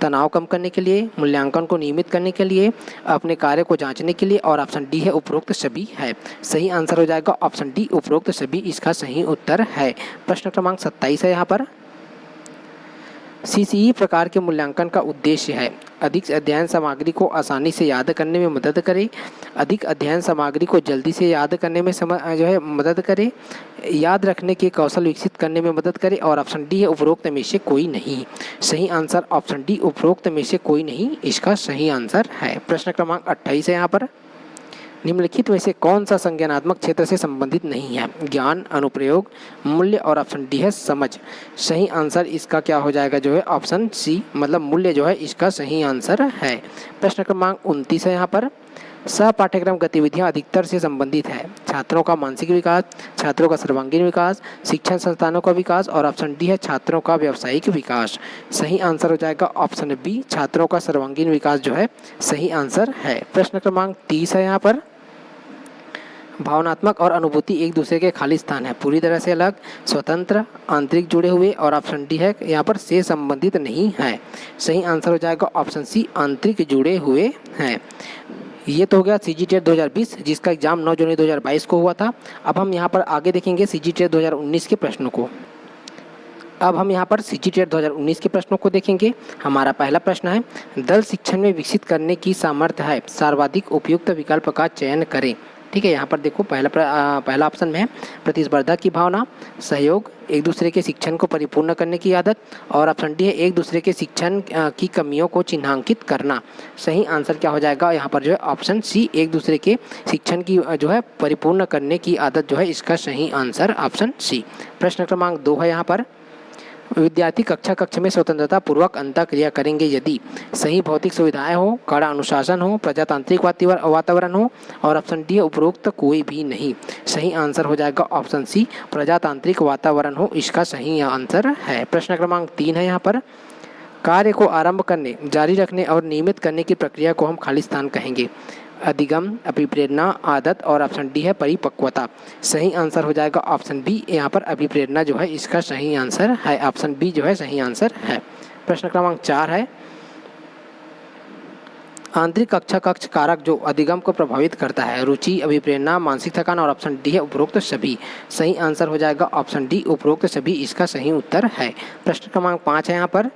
तनाव कम करने के लिए, मूल्यांकन को नियमित करने के लिए, अपने कार्य को जांचने के लिए, और ऑप्शन डी है उपरोक्त सभी है। सही आंसर हो जाएगा ऑप्शन डी, उपरोक्त सभी इसका सही उत्तर है। प्रश्न क्रमांक 27 है, यहाँ पर सीसीई प्रकार के मूल्यांकन का उद्देश्य है अधिक अध्ययन सामग्री को आसानी से याद करने में मदद करे, अधिक अध्ययन सामग्री को जल्दी से याद करने में मदद करे, याद रखने के कौशल विकसित करने में मदद करे, और ऑप्शन डी है उपरोक्त में से कोई नहीं। सही आंसर ऑप्शन डी, उपरोक्त में से कोई नहीं, इसका सही आंसर है। प्रश्न क्रमांक 28 है, यहाँ पर निम्नलिखित में से कौन सा संज्ञानात्मक क्षेत्र से संबंधित नहीं है? ज्ञान, अनुप्रयोग, मूल्य, और ऑप्शन डी है समझ। सही आंसर इसका क्या हो जाएगा? जो है ऑप्शन सी, मतलब मूल्य जो है इसका सही आंसर है। प्रश्न क्रमांक 29 है, यहाँ पर सह पाठ्यक्रम गतिविधियां अधिकतर से संबंधित है छात्रों का मानसिक विकास, छात्रों का सर्वांगीण विकास, शिक्षण संस्थानों का विकास, और ऑप्शन डी है छात्रों का व्यावसायिक विकास। सही आंसर हो जाएगा ऑप्शन बी, छात्रों का सर्वांगीण विकास जो है सही आंसर है। प्रश्न क्रमांक 30 है, यहाँ पर भावनात्मक और अनुभूति एक दूसरे के खाली स्थान है, पूरी तरह से अलग, स्वतंत्र, आंतरिक जुड़े हुए, और ऑप्शन डी है यहाँ पर से संबंधित नहीं है। सही आंसर हो जाएगा ऑप्शन सी, आंतरिक जुड़े हुए हैं। ये तो हो गया सीजीटीएट 2020 जिसका एग्जाम 9 जनवरी 2022 को हुआ था। अब हम यहाँ पर आगे देखेंगे सीजीटीएट 2019 के प्रश्नों को। अब हम यहाँ पर सीजीटीएट 2019 के प्रश्नों को देखेंगे। हमारा पहला प्रश्न है, दल शिक्षण में विकसित करने की सामर्थ्य है, सर्वाधिक उपयुक्त विकल्प का चयन करें। ठीक है, यहाँ पर देखो पहला ऑप्शन में है प्रतिस्पर्धा की भावना, सहयोग, एक दूसरे के शिक्षण को परिपूर्ण करने की आदत, और ऑप्शन डी है एक दूसरे के शिक्षण की कमियों को चिन्हांकित करना। सही आंसर क्या हो जाएगा? यहाँ पर जो है ऑप्शन सी, एक दूसरे के शिक्षण की जो है परिपूर्ण करने की आदत जो है इसका सही आंसर ऑप्शन सी। प्रश्न क्रमांक 2 है, यहाँ पर विद्यार्थी कक्ष में स्वतंत्रता पूर्वक अंतःक्रिया करेंगे यदि सही भौतिक सुविधाएं हो, कड़ा अनुशासन हो, प्रजातांत्रिक वातावरण हो, और ऑप्शन डी उपरोक्त कोई भी नहीं। सही आंसर हो जाएगा ऑप्शन सी, प्रजातांत्रिक वातावरण हो, इसका सही आंसर है। प्रश्न क्रमांक 3 है, यहाँ पर कार्य को आरंभ करने, जारी रखने और नियमित करने की प्रक्रिया को हम खाली स्थान कहेंगे। अधिगम, अभिप्रेरणा, आदत, और ऑप्शन डी है परिपक्वता। सही आंसर हो जाएगा ऑप्शन बी, यहाँ पर अभिप्रेरणा जो है इसका सही आंसर है। ऑप्शन बी जो है सही आंसर है। प्रश्न क्रमांक 4 है, आंतरिक कक्ष कारक जो अधिगम को प्रभावित करता है, रुचि, अभिप्रेरणा, मानसिक थकान, और ऑप्शन डी है उपरोक्त सभी। सही आंसर हो जाएगा ऑप्शन डी, उपरोक्त सभी, इसका सही उत्तर है। प्रश्न क्रमांक 5 है, यहाँ पर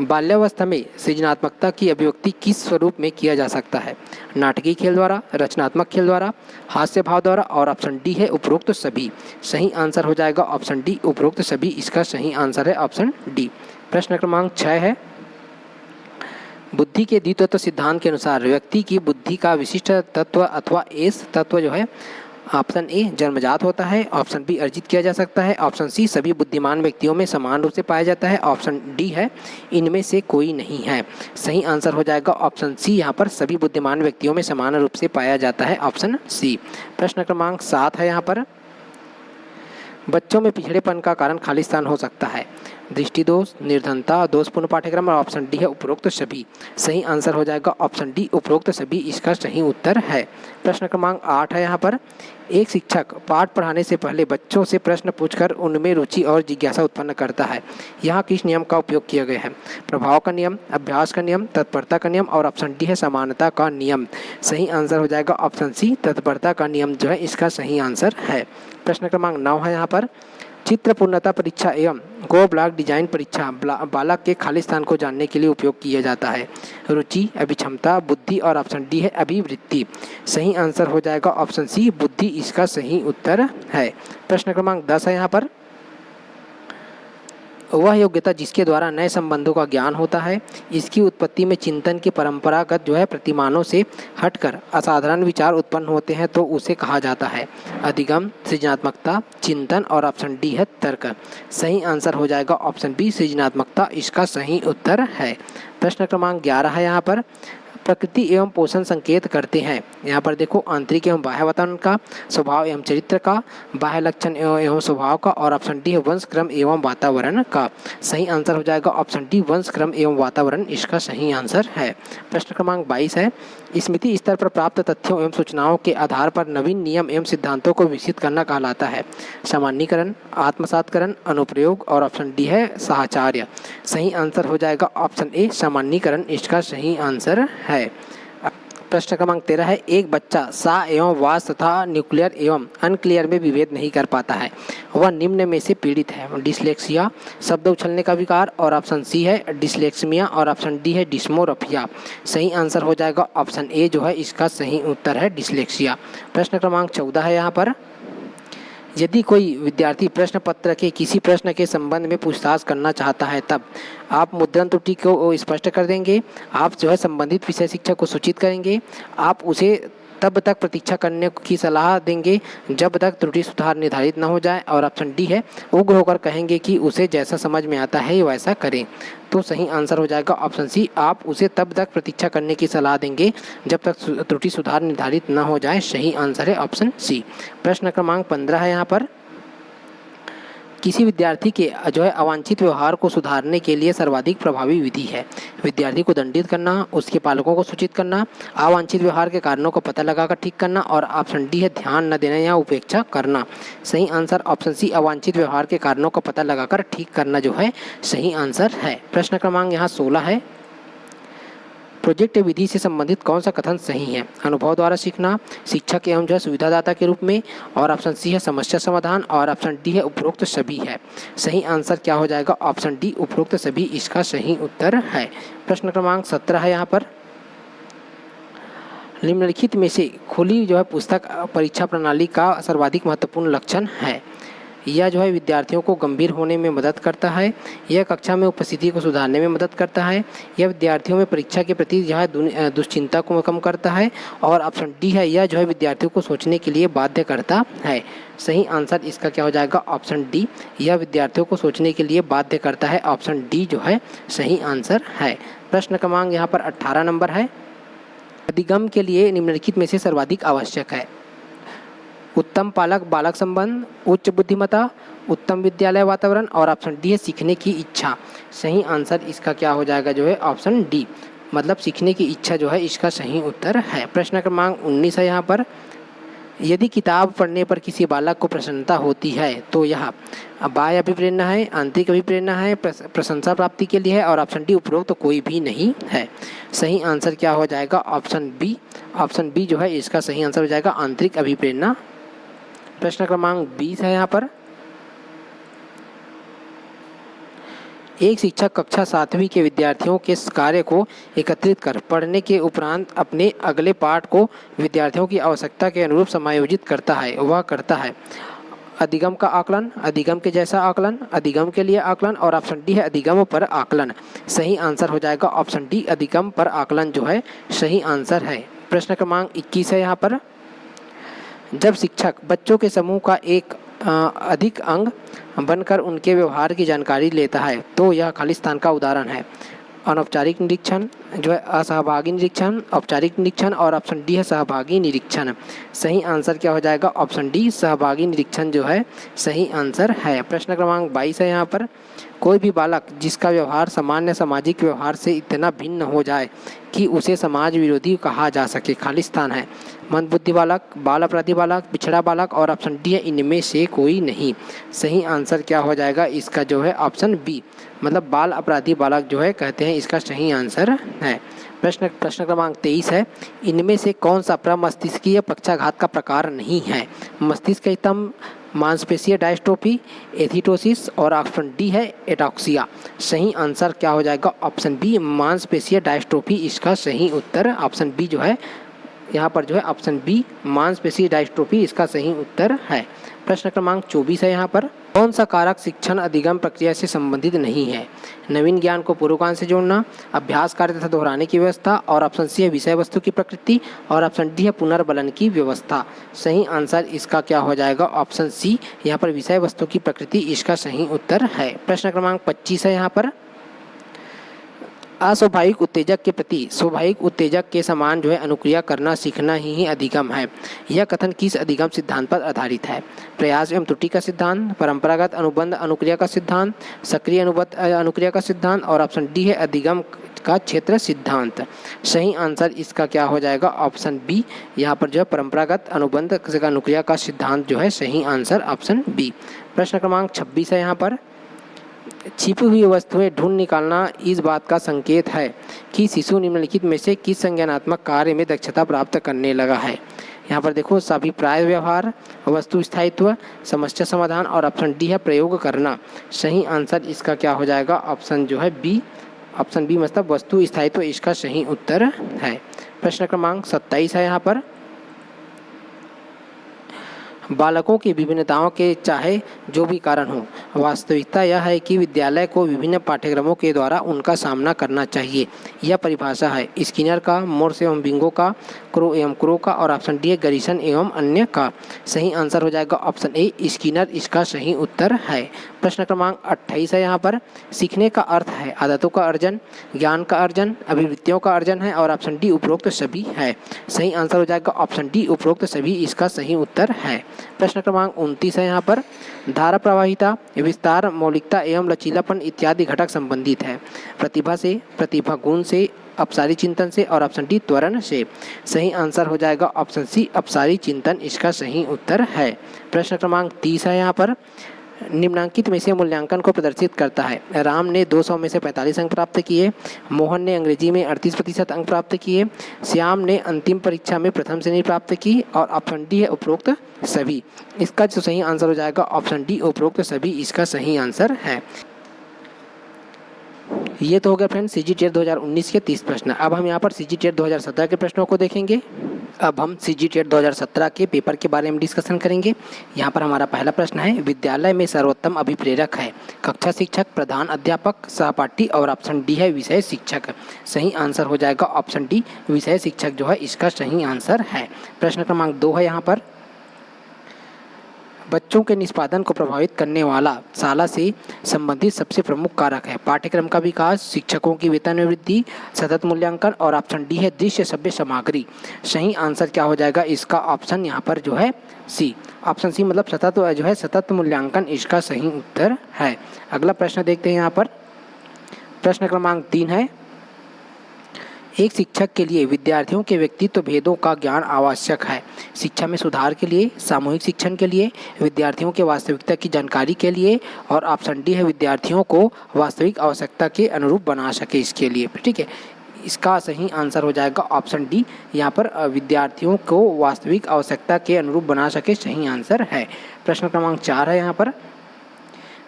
बाल्यावस्था में सृजनात्मकता की अभिव्यक्ति किस स्वरूप में किया जा सकता है? नाटकीय खेल द्वारा, रचनात्मक खेल द्वारा, हास्य भाव द्वारा, और ऑप्शन डी है उपरोक्त सभी। सही आंसर हो जाएगा ऑप्शन डी, उपरोक्त सभी, इसका सही आंसर है ऑप्शन डी। प्रश्न क्रमांक 6 है, बुद्धि के द्वितत्व सिद्धांत के अनुसार व्यक्ति की बुद्धि का विशिष्ट तत्व अथवा एस तत्व जो है ऑप्शन ए जन्मजात होता है, ऑप्शन बी अर्जित किया जा सकता है, ऑप्शन सी सभी बुद्धिमान व्यक्तियों में समान रूप से पाया जाता है, ऑप्शन डी है इनमें से कोई नहीं है। सही आंसर हो जाएगा ऑप्शन सी, यहाँ पर सभी बुद्धिमान व्यक्तियों में समान रूप से पाया जाता है, ऑप्शन सी। प्रश्न क्रमांक 7 है यहाँ पर, बच्चों में पिछड़ेपन का कारण खालिस्तान हो सकता है, दृष्टि दोष, निर्धनता, दोषपूर्ण पाठ्यक्रम और ऑप्शन डी है उपरोक्त सभी। सही आंसर हो जाएगा ऑप्शन डी उपरोक्त सभी इसका सही उत्तर है। प्रश्न क्रमांक 8 है यहाँ पर, एक शिक्षक पाठ पढ़ाने से पहले बच्चों से प्रश्न पूछकर उनमें रुचि और जिज्ञासा उत्पन्न करता है। यहाँ किस नियम का उपयोग किया गया है? प्रभाव का नियम, अभ्यास का नियम, तत्परता का नियम और ऑप्शन डी है समानता का नियम। सही आंसर हो जाएगा ऑप्शन सी, तत्परता का नियम जो है इसका सही आंसर है। प्रश्न क्रमांक 9 है यहाँ पर, चित्र पूर्णता परीक्षा एवं गो ब्लॉक डिजाइन परीक्षा बालक के खालिस्तान को जानने के लिए उपयोग किया जाता है, रुचि, अभिक्षमता, बुद्धि और ऑप्शन डी है अभिवृत्ति। सही आंसर हो जाएगा ऑप्शन सी, बुद्धि इसका सही उत्तर है। प्रश्न क्रमांक 10 है यहाँ पर, वह योग्यता जिसके द्वारा नए संबंधों का ज्ञान होता है, इसकी उत्पत्ति में चिंतन के परंपरागत जो है प्रतिमानों से हटकर असाधारण विचार उत्पन्न होते हैं तो उसे कहा जाता है अधिगम, सृजनात्मकता, चिंतन और ऑप्शन डी है तर्क। सही आंसर हो जाएगा ऑप्शन बी, सृजनात्मकता इसका सही उत्तर है। प्रश्न क्रमांक 11 है यहाँ पर, प्रकृति एवं पोषण संकेत करते हैं। यहाँ पर देखो आंतरिक एवं बाह्य वातावरण का, स्वभाव एवं चरित्र का, बाह्य लक्षण एवं स्वभाव का और ऑप्शन डी है वंश क्रम एवं वातावरण का। सही आंसर हो जाएगा ऑप्शन डी, वंश क्रम एवं वातावरण इसका सही आंसर है। प्रश्न क्रमांक 22 है, स्मृति स्तर पर प्राप्त तथ्यों एवं सूचनाओं के आधार पर नवीन नियम एवं सिद्धांतों को विकसित करना कहलाता है सामान्यीकरण, आत्मसातकरण, अनुप्रयोग और ऑप्शन डी है साहचर्य। सही आंसर हो जाएगा ऑप्शन ए, सामान्यीकरण इसका सही आंसर है। प्रश्न क्रमांक 13 है, एक बच्चा सा एवं वास तथा न्यूक्लियर एवं अनक्लियर में विभेद नहीं कर पाता है, वह निम्न में से पीड़ित है, डिसलेक्सिया, शब्द उछलने का विकार और ऑप्शन सी है डिसलेक्समिया और ऑप्शन डी है डिस्मोरफिया। सही आंसर हो जाएगा ऑप्शन ए जो है इसका सही उत्तर है डिसलेक्सिया। प्रश्न क्रमांक 14 है यहाँ पर, यदि कोई विद्यार्थी प्रश्न पत्र के किसी प्रश्न के संबंध में पूछताछ करना चाहता है तब आप मुद्रण त्रुटि को स्पष्ट कर देंगे, आप जो है संबंधित विषय शिक्षक को सूचित करेंगे, आप उसे तब तक प्रतीक्षा करने की सलाह देंगे जब तक त्रुटि सुधार निर्धारित न हो जाए और ऑप्शन डी है उग्र होकर कहेंगे कि उसे जैसा समझ में आता है वैसा करें। तो सही आंसर हो जाएगा ऑप्शन सी, आप उसे तब तक प्रतीक्षा करने की सलाह देंगे जब तक त्रुटि सुधार निर्धारित न हो जाए। सही आंसर है ऑप्शन सी। प्रश्न क्रमांक 15 है यहाँ पर, किसी विद्यार्थी के जो है अवांछित व्यवहार को सुधारने के लिए सर्वाधिक प्रभावी विधि है विद्यार्थी को दंडित करना, उसके पालकों को सूचित करना, अवांछित व्यवहार के कारणों को पता लगाकर ठीक करना और ऑप्शन डी है ध्यान न देना या उपेक्षा करना। सही आंसर ऑप्शन सी, अवांछित व्यवहार के कारणों को पता लगाकर ठीक करना जो है सही आंसर है। प्रश्न क्रमांक यहाँ 16 है, प्रोजेक्ट विधि से संबंधित कौन सा कथन सही है? अनुभव द्वारा सीखना, शिक्षक एवं जो है सुविधादाता के रूप में और ऑप्शन सी है समस्या समाधान और ऑप्शन डी है उपरोक्त सभी है। सही आंसर क्या हो जाएगा? ऑप्शन डी उपरोक्त सभी इसका सही उत्तर है। प्रश्न क्रमांक 17 है यहाँ पर, निम्नलिखित में से खुली जो है पुस्तक परीक्षा प्रणाली का सर्वाधिक महत्वपूर्ण लक्षण है। यह जो है विद्यार्थियों को गंभीर होने में मदद करता है, यह कक्षा में उपस्थिति को सुधारने में मदद करता है, यह विद्यार्थियों में परीक्षा के प्रति जो है दुश्चिंता को कम करता है और ऑप्शन डी है यह जो है विद्यार्थियों को सोचने के लिए बाध्य करता है। सही आंसर इसका क्या हो जाएगा? ऑप्शन डी, यह विद्यार्थियों को सोचने के लिए बाध्य करता है। ऑप्शन डी जो है सही आंसर है। प्रश्न क्रमांक यहाँ पर 18 नंबर है, अधिगम के लिए निम्नलिखित में से सर्वाधिक आवश्यक है? उत्तम पालक बालक संबंध, उच्च बुद्धिमत्ता, उत्तम विद्यालय वातावरण और ऑप्शन डी है सीखने की इच्छा। सही आंसर इसका क्या हो जाएगा? जो है ऑप्शन डी, मतलब सीखने की इच्छा जो है इसका सही उत्तर है। प्रश्न क्रमांक 19 है यहाँ पर, यदि किताब पढ़ने पर किसी बालक को प्रसन्नता होती है तो यह बाह्य अभिप्रेरणा है, आंतरिक अभिप्रेरणा है, प्रशंसा प्राप्ति के लिए है और ऑप्शन डी उपरोक्त तो कोई भी नहीं है। सही आंसर क्या हो जाएगा? ऑप्शन बी, ऑप्शन बी जो है इसका सही आंसर हो जाएगा आंतरिक अभिप्रेरणा। प्रश्न क्रमांक 20 है यहाँ पर, एक शिक्षक कक्षा 7वीं के विद्यार्थियों के कार्य को एकत्रित कर पढ़ने के उपरांत अपने अगले पाठ को विद्यार्थियों की आवश्यकता के अनुरूप समायोजित करता है। वह करता है अधिगम का आकलन, अधिगम के जैसा आकलन, अधिगम के लिए आकलन, और ऑप्शन डी है अधिगम पर आकलन। सही आंसर हो जाएगा ऑप्शन डी, अधिगम पर आकलन जो है सही आंसर है। प्रश्न क्रमांक 21 है यहाँ पर, जब शिक्षक बच्चों के समूह का एक अधिक अंग बनकर उनके व्यवहार की जानकारी लेता है तो यह खालिस्तान का उदाहरण है। अनौपचारिक निरीक्षण जो है असहभागी निरीक्षण, औपचारिक निरीक्षण, और ऑप्शन डी है सहभागी निरीक्षण। सही आंसर क्या हो जाएगा ऑप्शन डी, सहभागी निरीक्षण जो है सही आंसर है। प्रश्न क्रमांक 22 है यहाँ पर, कोई भी बालक जिसका व्यवहार सामान्य सामाजिक व्यवहार से इतना भिन्न हो जाए कि उसे समाज विरोधी कहा जा सके, खालिस्तान है। मंदबुद्धि बालक, बाल अपराधी बालक, पिछड़ा बालक, और ऑप्शन डी है इनमें से कोई नहीं। सही आंसर क्या हो जाएगा इसका जो है ऑप्शन बी, मतलब बाल अपराधी बालक जो है कहते हैं इसका सही आंसर है। प्रश्न क्रमांक 23 है, इनमें से कौन सा प्रमस्तिष्कीय पक्षाघात का प्रकार नहीं है? मस्तिष्क स्तंभ, मांसपेशीय डायस्ट्रोफी, एथिटोसिस, और ऑप्शन डी है एटॉक्सिया। सही आंसर क्या हो जाएगा ऑप्शन बी, मांसपेशीय डायस्ट्रोफी इसका सही उत्तर। ऑप्शन बी जो है यहाँ पर जो है ऑप्शन बी, मांसपेशीय डायस्ट्रोफी इसका सही उत्तर है। प्रश्न क्रमांक 24 है यहाँ पर, कौन सा कारक शिक्षण अधिगम प्रक्रिया से संबंधित नहीं है? नवीन ज्ञान को पूर्वकान से जोड़ना, अभ्यास कार्य तथा दोहराने की व्यवस्था, और ऑप्शन सी है विषय वस्तु की प्रकृति, और ऑप्शन डी है पुनर्बलन की व्यवस्था। सही आंसर इसका क्या हो जाएगा ऑप्शन सी, यहाँ पर विषय वस्तु की प्रकृति इसका सही उत्तर है। प्रश्न क्रमांक 25 है यहाँ पर, अस्वाभाविक उत्तेजक के प्रति स्वाभाविक उत्तेजक के समान जो है अनुक्रिया करना सीखना ही अधिगम है। यह कथन किस अधिगम सिद्धांत पर आधारित है? प्रयास एवं त्रुटि का सिद्धांत, परंपरागत अनुबंध अनुक्रिया का सिद्धांत, सक्रिय अनुबंध अनुक्रिया का सिद्धांत, और ऑप्शन डी है अधिगम का क्षेत्र सिद्धांत। सही आंसर इसका क्या हो जाएगा ऑप्शन बी, यहाँ पर जो है परंपरागत अनुबंध अनुक्रिया का सिद्धांत जो है सही आंसर ऑप्शन बी। प्रश्न क्रमांक 26 है यहाँ पर, छिपी हुई वस्तुएं ढूंढ निकालना इस बात का संकेत है कि शिशु निम्नलिखित में से किस संज्ञानात्मक कार्य में दक्षता प्राप्त करने लगा है? यहाँ पर देखो अभिप्राय व्यवहार, वस्तु स्थायित्व, समस्या समाधान, और ऑप्शन डी है प्रयोग करना। सही आंसर इसका क्या हो जाएगा ऑप्शन जो है बी, ऑप्शन बी मतलब वस्तु स्थायित्व इसका सही उत्तर है। प्रश्न क्रमांक 27 है यहाँ पर, बालकों की विभिन्नताओं के चाहे जो भी कारण हो, वास्तविकता यह है कि विद्यालय को विभिन्न पाठ्यक्रमों के द्वारा उनका सामना करना चाहिए। यह परिभाषा है स्किनर का, मोर्स एवं बिंगो का, क्रो एवं क्रो का, और ऑप्शन डी है गरीसन एवं अन्य का। सही आंसर हो जाएगा ऑप्शन ए, स्किनर इसका सही उत्तर है। प्रश्न क्रमांक 28 है यहाँ पर, सीखने का अर्थ है आदतों का अर्जन, ज्ञान का अर्जन, अभिवृत्तियों का अर्जन है, और ऑप्शन डी उपरोक्त सभी है। सही आंसर हो जाएगा ऑप्शन डी, उपरोक्त सभी इसका सही उत्तर है। प्रश्न क्रमांक 29 है यहाँ पर, धारा प्रवाहिता, विस्तार, मौलिकता एवं लचीलापन इत्यादि घटक संबंधित है प्रतिभा से, प्रतिभा गुण से, अपसारी चिंतन से, और ऑप्शन डी त्वरण से। सही आंसर हो जाएगा ऑप्शन सी, अपसारी चिंतन इसका सही उत्तर है। प्रश्न क्रमांक 30 है यहाँ पर, निम्नांकित में से मूल्यांकन को प्रदर्शित करता है। राम ने 200 में से 45 अंक प्राप्त किए, मोहन ने अंग्रेजी में 38% अंक प्राप्त किए, श्याम ने अंतिम परीक्षा में प्रथम श्रेणी प्राप्त की, और ऑप्शन डी है उपरोक्त सभी। इसका जो सही आंसर हो जाएगा ऑप्शन डी, उपरोक्त सभी इसका सही आंसर है। ये तो हो गया फ्रेंड्स सीजीटीएट 2019 के 30 प्रश्न। अब हम यहाँ पर सीजीटीएट 2017 के प्रश्नों को देखेंगे। अब हम सीजीटीएट 2017 के पेपर के बारे में डिस्कशन करेंगे। यहाँ पर हमारा पहला प्रश्न है, विद्यालय में सर्वोत्तम अभिप्रेरक है? कक्षा शिक्षक, प्रधान अध्यापक, सहपाठी, और ऑप्शन डी है विषय शिक्षक। सही आंसर हो जाएगा ऑप्शन डी, विषय शिक्षक जो है इसका सही आंसर है। प्रश्न क्रमांक 2 है यहाँ पर, बच्चों के निष्पादन को प्रभावित करने वाला शाला से संबंधित सबसे प्रमुख कारक है? पाठ्यक्रम का विकास, शिक्षकों की वेतन में वृद्धि, सतत मूल्यांकन, और ऑप्शन डी है दृश्य सभ्य सामग्री। सही आंसर क्या हो जाएगा इसका ऑप्शन यहाँ पर जो है सी, ऑप्शन सी मतलब सतत जो है सतत मूल्यांकन इसका सही उत्तर है। अगला प्रश्न देखते हैं यहाँ पर, प्रश्न क्रमांक 3 है, एक शिक्षक के लिए विद्यार्थियों के व्यक्तित्व भेदों का ज्ञान आवश्यक है? शिक्षा में सुधार के लिए, सामूहिक शिक्षण के लिए, विद्यार्थियों के वास्तविकता की जानकारी के लिए, और ऑप्शन डी है विद्यार्थियों को वास्तविक आवश्यकता के अनुरूप बना सके इसके लिए। ठीक है, इसका सही आंसर हो जाएगा ऑप्शन डी, यहाँ पर विद्यार्थियों को वास्तविक आवश्यकता के अनुरूप बना सके सही आंसर है। प्रश्न क्रमांक 4 है यहाँ पर,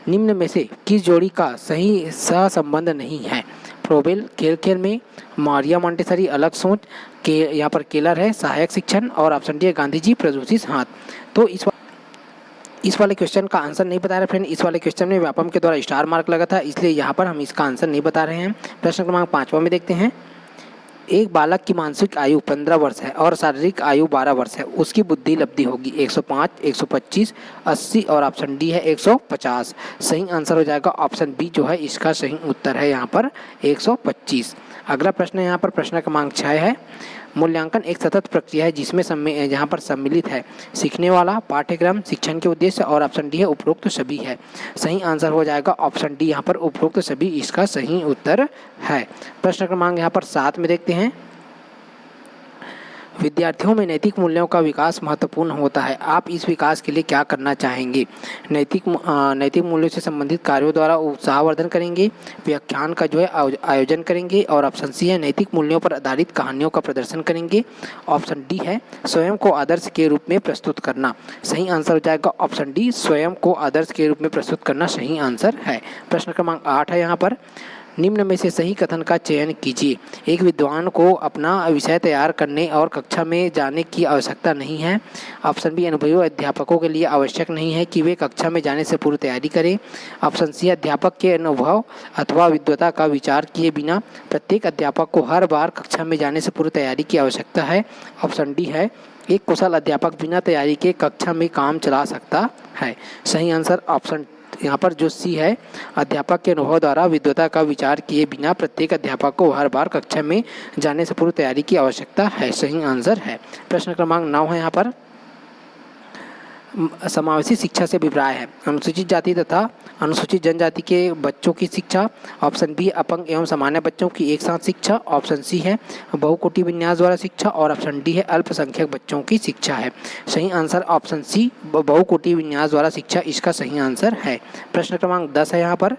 निम्न में से किस जोड़ी का सही सहसंबंध नहीं है? फ्रोबेल खेल खेल में, मारिया मॉन्टेसरी अलग सोच के, यहाँ पर केलर है सहायक शिक्षण, और ऑप्शन डी है गांधी जी प्रदूषित हाथ। तो इस वाले क्वेश्चन का आंसर नहीं बता रहे फ्रेंड। इस वाले क्वेश्चन में व्यापम के द्वारा स्टार मार्क लगा था, इसलिए यहाँ पर हम इसका आंसर नहीं बता रहे हैं। प्रश्न क्रमांक 5वां में देखते हैं। एक बालक की मानसिक आयु 15 वर्ष है और शारीरिक आयु 12 वर्ष है, उसकी बुद्धि लब्धि होगी 105, 125, 80 और ऑप्शन डी है 150। सही आंसर हो जाएगा ऑप्शन बी जो है इसका सही उत्तर है यहाँ पर 125। अगला प्रश्न यहाँ पर प्रश्न क्रमांक 6 है। मूल्यांकन एक सतत प्रक्रिया है जिसमें यहाँ पर सम्मिलित है सीखने वाला, पाठ्यक्रम, शिक्षण के उद्देश्य और ऑप्शन डी है उपरोक्त सभी है। सही आंसर हो जाएगा ऑप्शन डी यहाँ पर उपरोक्त सभी इसका सही उत्तर है। प्रश्न क्रमांक यहाँ पर 7 में देखते हैं। विद्यार्थियों में नैतिक मूल्यों का विकास महत्वपूर्ण होता है, आप इस विकास के लिए क्या करना चाहेंगे? नैतिक मूल्यों से संबंधित कार्यों द्वारा उत्साहवर्धन करेंगे, व्याख्यान का जो है आयोजन करेंगे और ऑप्शन सी है नैतिक मूल्यों पर आधारित कहानियों का प्रदर्शन करेंगे। ऑप्शन डी है स्वयं को आदर्श के रूप में प्रस्तुत करना। सही आंसर हो जाएगा ऑप्शन डी, स्वयं को आदर्श के रूप में प्रस्तुत करना सही आंसर है। प्रश्न क्रमांक 8 है यहाँ पर। निम्न में से सही कथन का चयन कीजिए। एक विद्वान को अपना विषय तैयार करने और कक्षा में जाने की आवश्यकता नहीं है। ऑप्शन बी अनुभवी अध्यापकों के लिए आवश्यक नहीं है कि वे कक्षा में जाने से पूर्व तैयारी करें। ऑप्शन सी अध्यापक के अनुभव अथवा विद्वता का विचार किए बिना प्रत्येक अध्यापक को हर बार कक्षा में जाने से पूर्व तैयारी की आवश्यकता है। ऑप्शन डी है एक कुशल अध्यापक बिना तैयारी के कक्षा में काम चला सकता है। सही आंसर ऑप्शन यहाँ पर जो सी है अध्यापक के अनुभव द्वारा विद्वता का विचार किए बिना प्रत्येक अध्यापक को हर बार कक्षा में जाने से पूर्व तैयारी की आवश्यकता है। सही आंसर है। प्रश्न क्रमांक 9 है यहाँ पर। समावेशी शिक्षा से अभिप्राय है अनुसूचित जाति तथा अनुसूचित जनजाति के बच्चों की शिक्षा। ऑप्शन बी अपंग एवं सामान्य बच्चों की एक साथ शिक्षा। ऑप्शन सी है बहुकोटि विन्यास द्वारा शिक्षा और ऑप्शन डी है अल्पसंख्यक बच्चों की शिक्षा है। सही आंसर ऑप्शन सी बहुकोटि विन्यास द्वारा शिक्षा इसका सही आंसर है। प्रश्न क्रमांक 10 है यहाँ पर।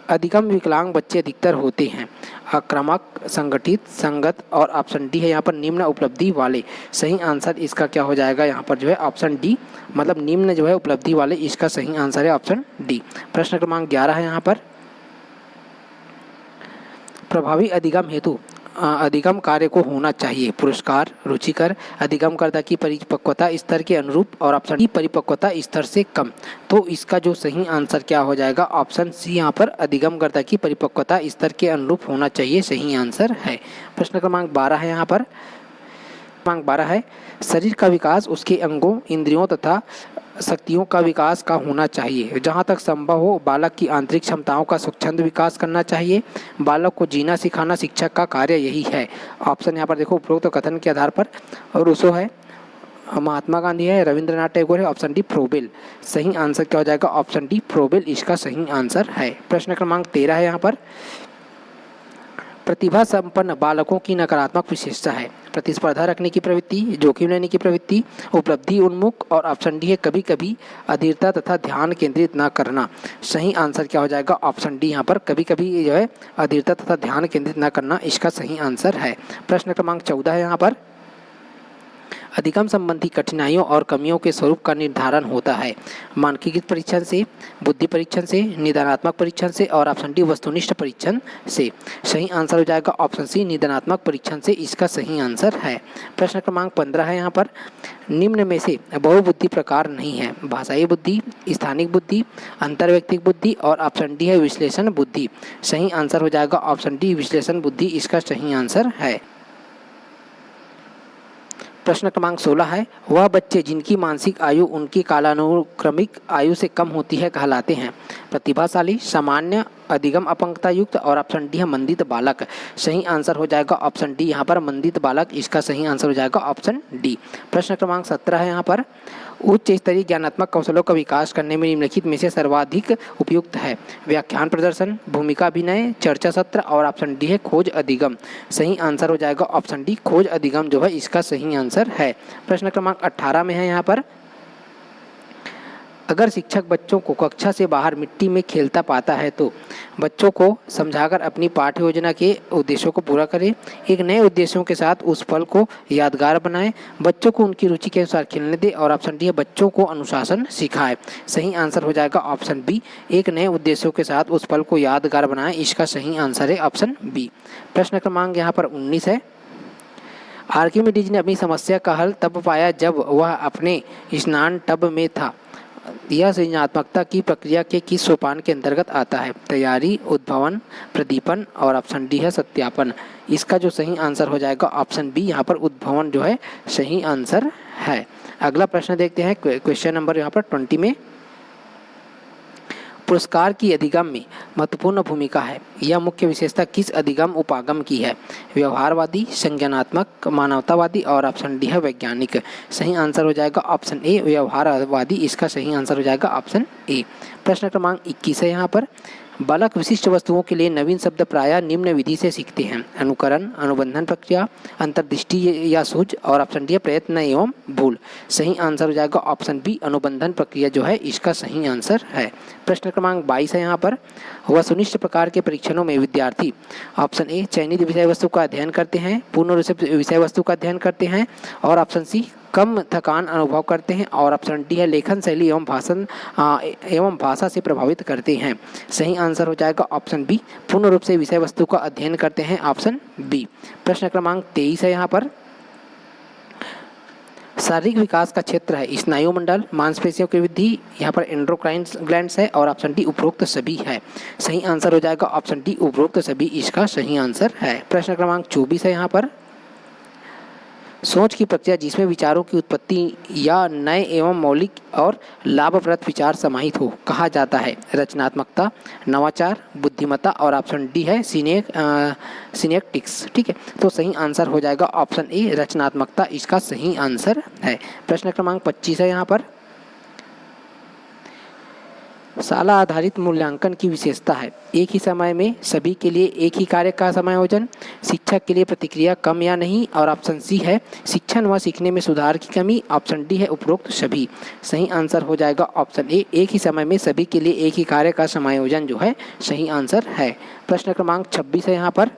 अधिकम विकलांग बच्चे अधिकतर होते हैं आक्रामक, संगठित, संगत और ऑप्शन डी है यहाँ पर निम्न उपलब्धि वाले। सही आंसर इसका क्या हो जाएगा यहाँ पर जो है ऑप्शन डी, मतलब निम्न जो है उपलब्धि वाले इसका सही आंसर है ऑप्शन डी। प्रश्न क्रमांक 11 है यहाँ पर। प्रभावी अधिगम हेतु अधिगम कार्य को होना चाहिए पुरस्कार, रुचिकर, अधिगमकर्ता की परिपक्वता स्तर के अनुरूप और ऑप्शन डी परिपक्वता स्तर से कम। तो इसका जो सही आंसर क्या हो जाएगा ऑप्शन सी यहाँ पर अधिगमकर्ता की परिपक्वता स्तर के अनुरूप होना चाहिए सही आंसर है। प्रश्न क्रमांक 12 है यहाँ पर। क्रमांक 12 है शरीर का विकास उसके अंगों, इंद्रियों तथा शक्तियों का विकास का होना चाहिए। जहाँ तक संभव हो बालक की आंतरिक क्षमताओं का स्वच्छंद विकास करना चाहिए। बालक को जीना सिखाना शिक्षक का कार्य यही है। ऑप्शन यहाँ पर देखो उपरोक्त कथन के आधार पर रूसो है, महात्मा गांधी है, रविंद्रनाथ टैगोर है, ऑप्शन डी फ्रोबेल। सही आंसर क्या हो जाएगा ऑप्शन डी फ्रोबेल इसका सही आंसर है। प्रश्न क्रमांक 13 है यहाँ पर। प्रतिभा संपन्न बालकों की नकारात्मक विशेषता है प्रतिस्पर्धा रखने की प्रवृत्ति, जोखिम लेने की प्रवृत्ति, उपलब्धि उन्मुख और ऑप्शन डी है कभी कभी अधीरता तथा ध्यान केंद्रित न करना। सही आंसर क्या हो जाएगा ऑप्शन डी यहाँ पर कभी कभी जो है अधीरता तथा ध्यान केंद्रित न करना इसका सही आंसर है। प्रश्न क्रमांक 14 है यहाँ पर। अधिगम संबंधी कठिनाइयों और कमियों के स्वरूप का निर्धारण होता है मानकीकृत परीक्षण से, बुद्धि परीक्षण से, निदानात्मक परीक्षण से और ऑप्शन डी वस्तुनिष्ठ परीक्षण से। सही आंसर हो जाएगा ऑप्शन सी निदानात्मक परीक्षण से इसका सही आंसर है। प्रश्न क्रमांक 15 है यहाँ पर। निम्न में से बहुबुद्धि प्रकार नहीं है भाषाई बुद्धि, स्थानिक बुद्धि, अंतर्व्यक्तिक बुद्धि और ऑप्शन डी है विश्लेषण बुद्धि। सही आंसर हो जाएगा ऑप्शन डी विश्लेषण बुद्धि इसका सही आंसर है। प्रश्न क्रमांक 16 है। वह बच्चे जिनकी मानसिक आयु उनकी कालानुक्रमिक आयु से कम होती है कहलाते हैं प्रतिभाशाली, सामान्य, अधिगम अपंगता युक्त और ऑप्शन डी है मंदित बालक। सही आंसर हो जाएगा ऑप्शन डी यहाँ पर मंदित बालक इसका सही आंसर हो जाएगा ऑप्शन डी। प्रश्न क्रमांक 17 है यहाँ पर। उच्च स्तरीय ज्ञानात्मक कौशलों का विकास करने में निम्नलिखित में से सर्वाधिक उपयुक्त है व्याख्यान प्रदर्शन, भूमिका अभिनय, चर्चा सत्र और ऑप्शन डी है खोज अधिगम। सही आंसर हो जाएगा ऑप्शन डी खोज अधिगम जो है इसका सही आंसर है। प्रश्न क्रमांक 18 में है यहाँ पर। अगर शिक्षक बच्चों को कक्षा से बाहर मिट्टी में खेलता पाता है तो बच्चों को समझाकर अपनी पाठ्य योजना के उद्देश्यों को पूरा करें, एक नए उद्देश्यों के साथ उस पल को यादगार बनाएं, बच्चों को उनकी रुचि के अनुसार खेलने दें और ऑप्शन डी है बच्चों को अनुशासन सिखाएं। सही आंसर हो जाएगा ऑप्शन बी एक नए उद्देश्यों के साथ उस पल को यादगार बनाएं इसका सही आंसर है ऑप्शन बी। प्रश्न क्रमांक यहाँ पर 19 है। आर्किमिडीज ने अपनी समस्या का हल तब पाया जब वह अपने स्नान टब में था यह सृजनात्मकता की प्रक्रिया के किस सोपान के अंतर्गत आता है? तैयारी, उद्भावन, प्रदीपन और ऑप्शन डी है सत्यापन। इसका जो सही आंसर हो जाएगा ऑप्शन बी, यहाँ पर उद्भावन जो है सही आंसर है। अगला प्रश्न देखते हैं, क्वेश्चन नंबर यहाँ पर 20 में। पुरस्कार की अधिगम में महत्वपूर्ण भूमिका है, यह मुख्य विशेषता किस अधिगम उपागम की है? व्यवहारवादी, संज्ञानात्मक, मानवतावादी और ऑप्शन डी है वैज्ञानिक। सही आंसर हो जाएगा ऑप्शन ए व्यवहारवादी, इसका सही आंसर हो जाएगा ऑप्शन ए। प्रश्न क्रमांक 21 है यहाँ पर। बालक विशिष्ट वस्तुओं के लिए नवीन शब्द प्रायः निम्न विधि से सीखते हैं: अनुकरण, अनुबंधन प्रक्रिया, अंतर्दृष्टि या सूझ और ऑप्शन डी है प्रयत्न एवं भूल। सही आंसर हो जाएगा ऑप्शन बी अनुबंधन प्रक्रिया जो है इसका सही आंसर है। प्रश्न क्रमांक 22 है यहाँ पर। वस्तुनिष्ठ प्रकार के परीक्षणों में विद्यार्थी ऑप्शन ए चयनित विषय वस्तु का अध्ययन करते हैं, पूर्ण रूप से विषय वस्तु का अध्ययन करते हैं और ऑप्शन सी कम थकान अनुभव करते हैं और ऑप्शन डी है लेखन शैली एवं भाषा से प्रभावित करते हैं। सही आंसर हो जाएगा ऑप्शन बी पूर्ण रूप से विषय वस्तु का अध्ययन करते हैं, ऑप्शन बी। प्रश्न क्रमांक 23 है यहाँ पर। शारीरिक विकास का क्षेत्र है स्नायु मंडल, मांसपेशियों की वृद्धि, यहाँ पर एंडोक्राइन ग्लैंड्स है और ऑप्शन डी उपरोक्त सभी है। सही आंसर हो जाएगा ऑप्शन डी उपरोक्त सभी, इसका सही आंसर है। प्रश्न क्रमांक 24 है यहाँ पर। सोच की प्रक्रिया जिसमें विचारों की उत्पत्ति या नए एवं मौलिक और लाभप्रद विचार समाहित हो कहा जाता है? रचनात्मकता, नवाचार, बुद्धिमत्ता और ऑप्शन डी है सिनेक्टिक्स। ठीक है, तो सही आंसर हो जाएगा ऑप्शन ए रचनात्मकता, इसका सही आंसर है। प्रश्न क्रमांक 25 है यहाँ पर। शाला आधारित मूल्यांकन की विशेषता है एक ही समय में सभी के लिए एक ही कार्य का समायोजन, शिक्षक के लिए प्रतिक्रिया कम या नहीं और ऑप्शन सी है शिक्षण व सीखने में सुधार की कमी, ऑप्शन डी है उपरोक्त सभी। सही आंसर हो जाएगा ऑप्शन ए एक ही समय में सभी के लिए एक ही कार्य का समायोजन जो है सही आंसर है। प्रश्न क्रमांक 26 है यहाँ पर।